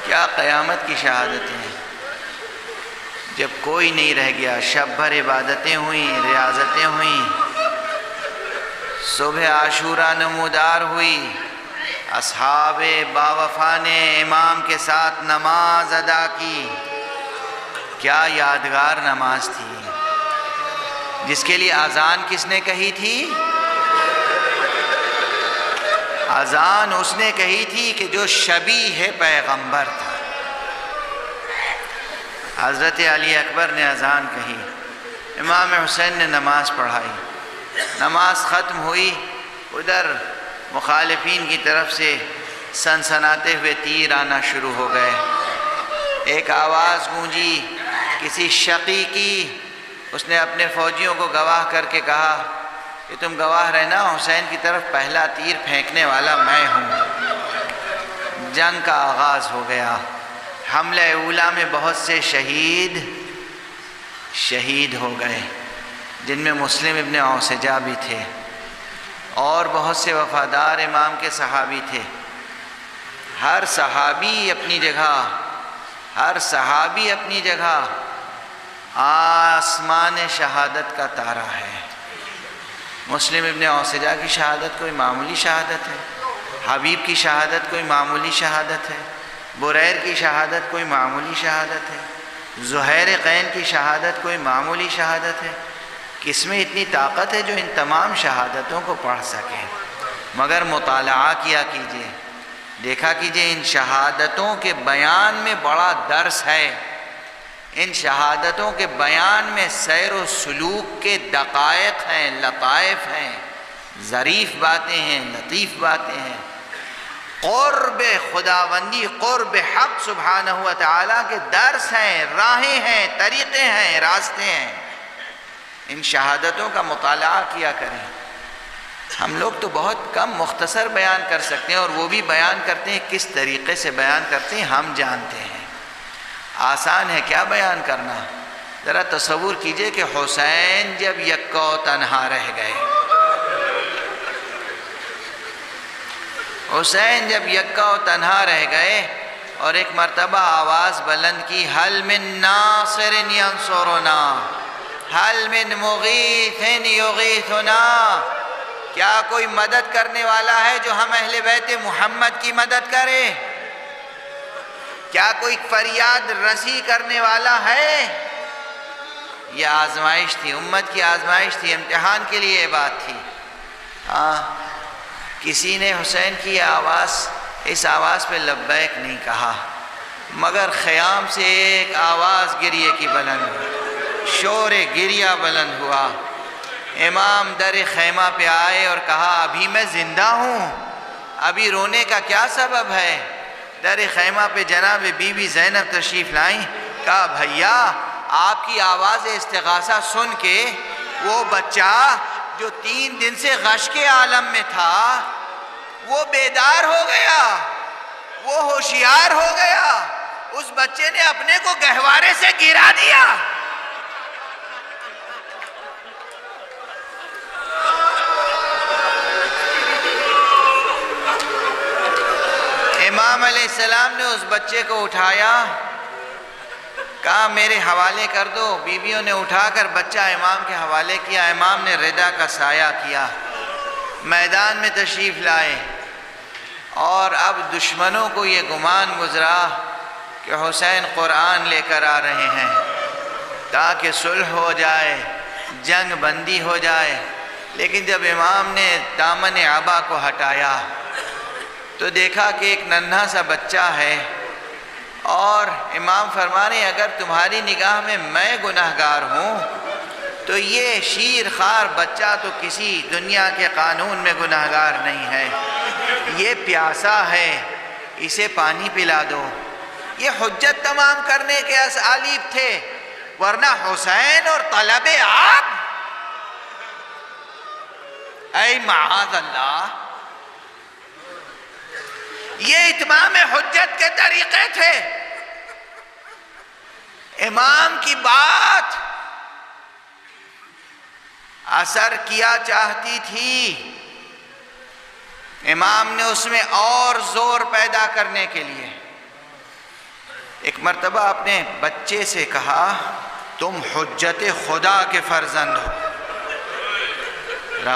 کیا قیامت کی شہادتیں ہیں۔ جب کوئی نہیں رہ گیا، شب بھر عبادتیں ہوئیں، ریاضتیں ہوئیں، صبح عاشورہ نمودار ہوئی، اصحاب باوفا نے امام کے ساتھ نماز ادا کی۔ کیا یادگار نماز تھی، جس کے لیے اذان کس نے کہی تھی؟ اذان اس نے کہی تھی کہ جو شبیہ پیغمبر تھا۔ حضرت علی اکبر نے اذان کہی، امام حسین نے نماز پڑھائی، نماز ختم ہوئی، ادھر مخالفین کی طرف سے سنسناتے ہوئے تیر آنا شروع ہو گئے۔ ایک آواز گونجی کسی شقی کی، اس نے اپنے فوجیوں کو گواہ کر کے کہا کہ تم گواہ رہنا، حسین کی طرف پہلا تیر پھینکنے والا میں ہوں۔ جنگ کا آغاز ہو گیا۔ حملہ اولیٰ میں بہت سے شہید ہو گئے، جن میں مسلم ابن اوسجہ بھی تھے، اور بہت سے وفادار امام کے صحابی تھے۔ ہر صحابی اپنی جگہ، ہر صحابی اپنی جگہ آسمان شہادت کا تارا ہے۔ مسلم ابن اوسجہ کی شہادت کوئی معمولی شہادت ہے، حبیب کی شہادت کوئی معمولی شہادت ہے، بریر کی شہادت کوئی معمولی شہادت ہے، زہیر قین کی شہادت کوئی معمولی شہادت ہے۔ کس میں اتنی طاقت ہے جو ان تمام شہادتوں کو پڑھ سکے؟ مگر مطالعہ کیا کیجئے، دیکھا کیجئے، ان شہادتوں کے بیان میں بڑا درس ہے۔ ان شہادتوں کے بیان میں سیر و سلوک کے دقائق ہیں، لطائف ہیں، ظریف باتیں ہیں، لطیف باتیں ہیں، قرب خداوندی، قرب حق سبحانہ و تعالیٰ کے درس ہیں، راہیں ہیں، طریقے ہیں، راستے ہیں۔ ان شہادتوں کا مطالعہ کیا کریں۔ ہم لوگ تو بہت کم مختصر بیان کر سکتے ہیں، اور وہ بھی بیان کرتے ہیں کس طریقے سے بیان کرتے ہیں ہم جانتے ہیں۔ آسان ہے کیا بیان کرنا؟ ذرا تصور کیجئے کہ حسین جب یکا و تنہا رہ گئے، حسین جب یکا و تنہا رہ گئے اور ایک مرتبہ آواز بلند کی، حل من ناصر ینصرنا، حل من مغیث یغیثنا، کیا کوئی مدد کرنے والا ہے جو ہم اہل بیت محمد کی مدد کرے؟ کیا کوئی فریاد رسی کرنے والا ہے؟ یہ آزمائش تھی، امت کی آزمائش تھی، امتحان کے لیے یہ بات تھی۔ کسی نے حسین کی اس آواز پہ لبیک نہیں کہا، مگر خیام سے ایک آواز گریے کی بلند ہوئی، شور گریہ بلند ہوا۔ امام در خیمہ پہ آئے اور کہا ابھی میں زندہ ہوں، ابھی رونے کا کیا سبب ہے؟ در خیمہ پہ جناب بی بی زینب تشریف لائیں، کہا بھیا آپ کی آواز استغاثہ سن کے وہ بچہ جو 3 دن سے غش کے عالم میں تھا وہ بیدار ہو گیا، وہ ہوشیار ہو گیا، اس بچے نے اپنے کو گہوارے سے گرا دیا۔ امام علیہ السلام نے اس بچے کو اٹھایا، کہا میرے حوالے کر دو۔ بیویوں نے اٹھا کر بچہ امام کے حوالے کیا، امام نے رضا کا سایہ کیا، میدان میں تشریف لائے، اور اب دشمنوں کو یہ گمان گزرا کہ حسین قرآن لے کر آ رہے ہیں تاکہ صلح ہو جائے، جنگ بندی ہو جائے۔ لیکن جب امام نے دامن عبا کو ہٹایا تو دیکھا کہ ایک ننھا سا بچہ ہے، اور امام فرما رہے ہیں اگر تمہاری نگاہ میں گناہگار ہوں تو یہ شیر خوار بچہ تو کسی دنیا کے قانون میں گناہگار نہیں ہے، یہ پیاسا ہے، اسے پانی پلا دو۔ یہ حجت تمام کرنے کے اسالیب تھے، ورنہ حسین اور طلب آب، اے معاذ اللہ، یہ اتمام حجت کے طریقے تھے۔ امام کی بات اثر کیا چاہتی تھی، امام نے اس میں اور زور پیدا کرنے کے لیے ایک مرتبہ اپنے بچے سے کہا تم حجت خدا کے فرزند ہو۔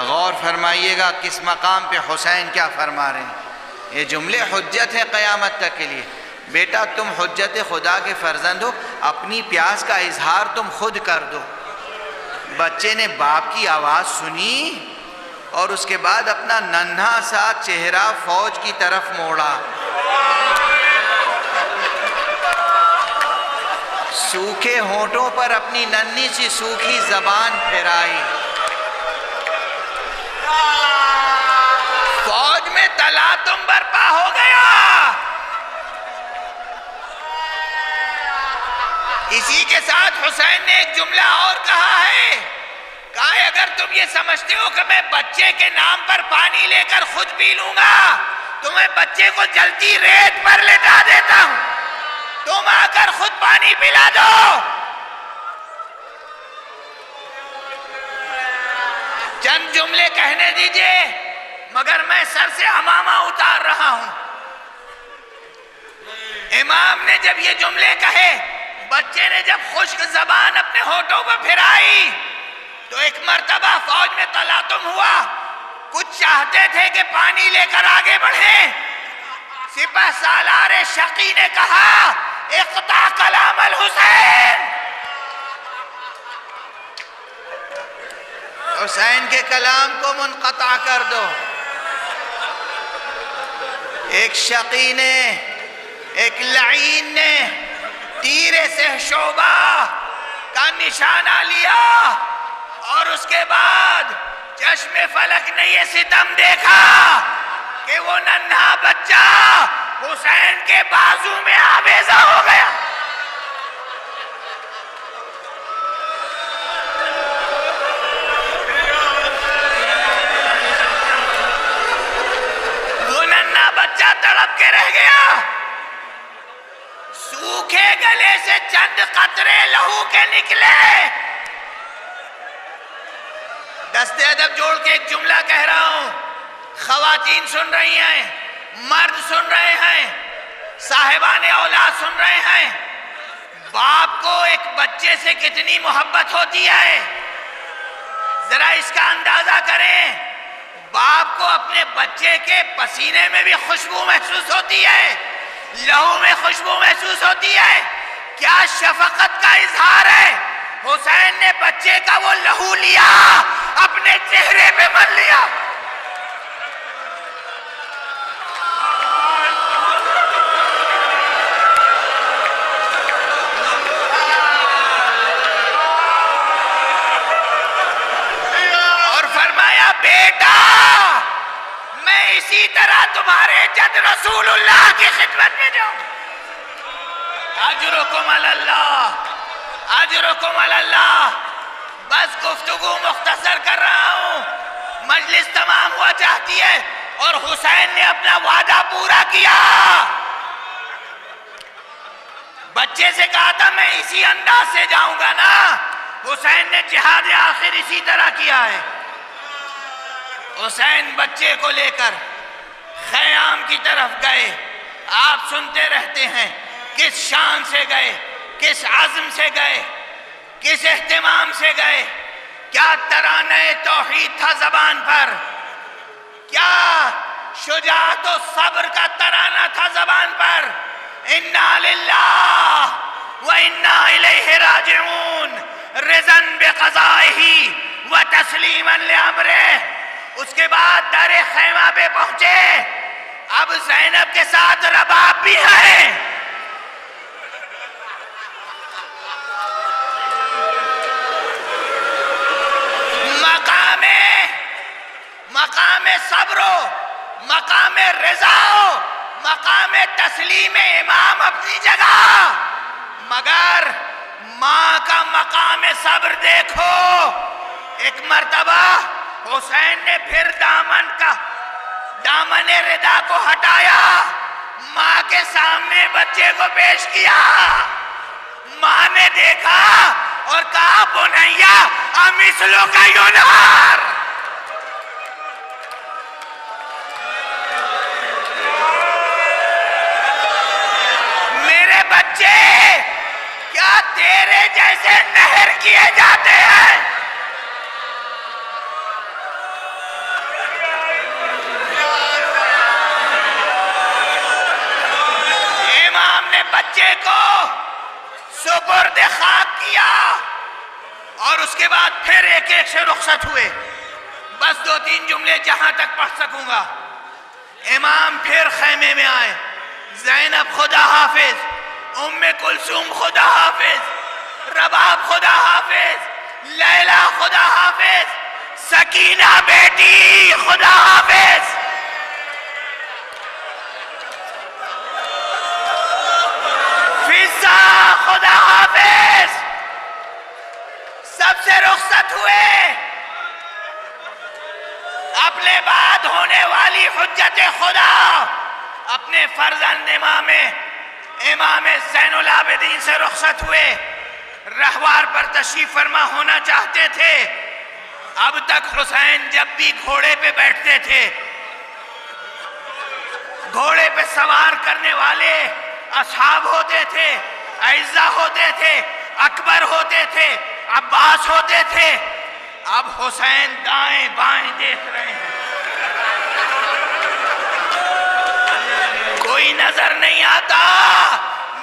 غور فرمائیے گا کس مقام پہ حسین کیا فرما رہے ہیں، یہ جملے حجت ہے قیامت تک کے لیے۔ بیٹا تم حجت خدا کے فرزند ہو، اپنی پیاس کا اظہار تم خود کر دو۔ بچے نے باپ کی آواز سنی اور اس کے بعد اپنا ننھا سا چہرہ فوج کی طرف موڑا، سوکھے ہونٹوں پر اپنی ننھی سی سوکھی زبان پھیرائی، فوج میں تلاطم برپا ہو گیا۔ اسی کے ساتھ حسین نے ایک جملہ اور کہا ہے، کہا ہے اگر تم یہ سمجھتے ہو کہ میں بچے کے نام پر پانی لے کر خود پی لوں گا تو میں بچے کو جلتی ریت پر لٹا دیتا ہوں، تم آ کر خود پانی پلا دو۔ چند جملے کہنے دیجئے، مگر میں سر سے عمامہ اتار رہا ہوں۔ امام نے جب یہ جملے کہے، بچے نے جب خشک زبان اپنے ہونٹوں پر پھرائی تو ایک مرتبہ فوج میں تلاطم ہوا، کچھ چاہتے تھے کہ پانی لے کر آگے بڑھیں، سپہ سالار شقی نے کہا اقطع کلام الحسین، حسین کے کلام کو منقطع کر دو۔ ایک شقی نے، ایک لعین نے تیر سے شعبہ کا نشانہ لیا، اور اس کے بعد چشم فلک نے یہ ستم دیکھا کہ وہ ننھا بچہ حسین کے بازو میں آویزہ ہو گیا۔ وہ ننھا بچہ تڑپ کے رہ گیا، سوکھے گلے سے چند قطرے لہو کے نکلے۔ دست ادب جوڑ کے ایک جملہ کہہ رہا ہوں، خواتین سن رہی ہیں، مرد سن رہے ہیں، صاحبان اولاد سن رہے ہیں، باپ کو ایک بچے سے کتنی محبت ہوتی ہے، ذرا اس کا اندازہ کریں۔ باپ کو اپنے بچے کے پسینے میں بھی خوشبو محسوس ہوتی ہے، لہو میں خوشبو محسوس ہوتی ہے، کیا شفقت کا اظہار ہے۔ حسین نے بچے کا وہ لہو لیا، اپنے چہرے پہ مل لیا۔ اور فرمایا بیٹا میں اسی طرح تمہارے جد رسول اللہ کی خدمت میں جاؤں۔ اجرکم علی اللہ، اجرکم علی اللہ۔ بس گفتگو مختصر کر رہا ہوں، مجلس تمام ہوا چاہتی ہے، اور حسین نے اپنا وعدہ پورا کیا۔ بچے سے کہا تھا میں اسی انداز سے جاؤں گا نا، حسین نے جہاد آخر اسی طرح کیا ہے۔ حسین بچے کو لے کر خیام کی طرف گئے۔ آپ سنتے رہتے ہیں کس شان سے گئے، کس عزم سے گئے، کس اہتمام سے گئے، کیا ترانہ توحید تھا زبان پر، کیا شجاعت و صبر کا ترانہ تھا زبان پر۔ انا للہ و انا الیہ راجعون، رضا بقضائہ و تسلیما لامرہ۔ اس کے بعد در خیمہ پہ پہنچے، اب زینب کے ساتھ رباب بھی ہے۔ مقام صبر و مقام رضا و مقام تسلیم امام اپنی جگہ، مگر ماں کا مقام صبر دیکھو۔ ایک مرتبہ حسین نے پھر دامن ردا کو ہٹایا، ماں کے سامنے بچے کو پیش کیا۔ ماں نے دیکھا اور کہا بنیا امثلو کا یونار۔ میرے بچے کیا تیرے جیسے نہر کیے جاتے ہیں؟ امام نے بچے کو سپرد خاک کیا، اور اس کے بعد پھر ایک ایک سے رخصت ہوئے۔ بس 2-3 جملے جہاں تک پڑھ سکوں گا۔ امام پھر خیمے میں آئے، زینب خدا حافظ، ام کلثوم خدا حافظ، رباب خدا حافظ، لیلا خدا حافظ، سکینہ بیٹی خدا حافظ۔ فضا خدا حافظ۔ سب سے رخصت ہوئے۔ اپنے بعد ہونے والی حجت خدا اپنے فرزند امام زین العابدین سے رخصت ہوئے۔ رہوار پر تشریف فرما ہونا چاہتے تھے۔ اب تک حسین جب بھی گھوڑے پہ بیٹھتے تھے، گھوڑے پہ سوار کرنے والے اصحاب ہوتے تھے، اعزا ہوتے تھے، اکبر ہوتے تھے، عباس ہوتے تھے۔ اب حسین دائیں بائیں دیکھ رہے ہیں، کوئی نظر نہیں آتا۔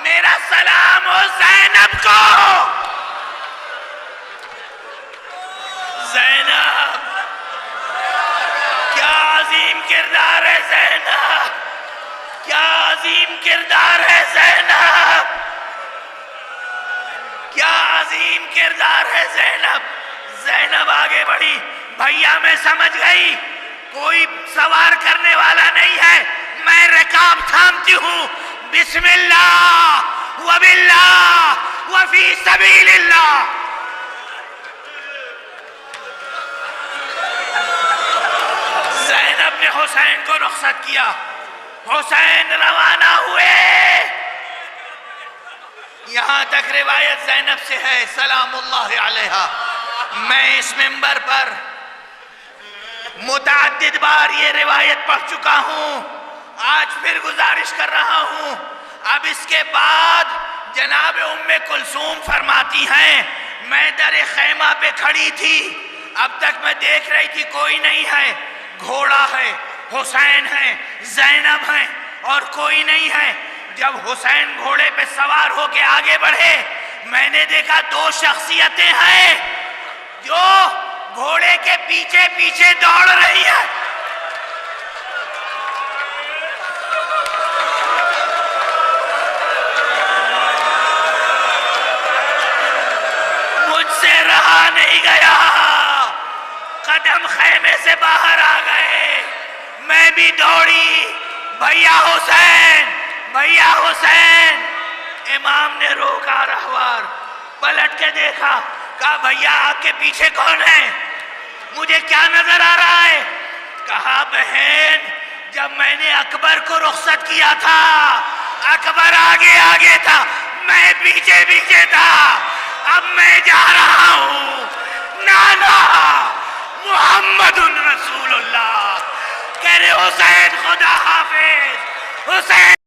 میرا سلام ہو زینب کو۔ زینب کیا عظیم کردار ہے زینب، کیا عظیم کردار ہے زینب، کیا عظیم کردار ہے زینب۔ زینب آگے بڑھی، بھیا میں سمجھ گئی کوئی سوار کرنے والا نہیں ہے، میں رکاب تھامتی ہوں، بسم اللہ وباللہ وفی سبیل اللہ۔ زینب نے حسین کو رخصت کیا، حسین روانہ ہوئے۔ یہاں تک روایت زینب سے ہے سلام اللہ علیہا۔ میں اس منبر پر متعدد بار یہ روایت پڑھ چکا ہوں، آج پھر گزارش کر رہا ہوں۔ اب اس کے بعد جناب ام کلثوم فرماتی ہیں میں در خیمہ پہ کھڑی تھی، اب تک میں دیکھ رہی تھی کوئی نہیں ہے، گھوڑا ہے، حسین ہے، زینب ہیں، اور کوئی نہیں ہے۔ جب حسین گھوڑے پہ سوار ہو کے آگے بڑھے، میں نے دیکھا دو شخصیتیں ہیں جو گھوڑے کے پیچھے پیچھے دوڑ رہی ہیں. مجھ سے رہا نہیں گیا، قدم خیمے سے باہر آ گئے، میں بھی دوڑی. بھیا حسین، بھیا حسین. امام نے روکا رہوار، پلٹ کے دیکھا، کہا بھیا آپ کے پیچھے کون ہے؟ مجھے کیا نظر آ رہا ہے؟ کہا بہن جب میں نے اکبر کو رخصت کیا تھا اکبر آگے آگے تھا، میں پیچھے پیچھے تھا، اب میں جا رہا ہوں. نانا محمد رسول اللہ. کہہ رہے حسین خدا حافظ. حسین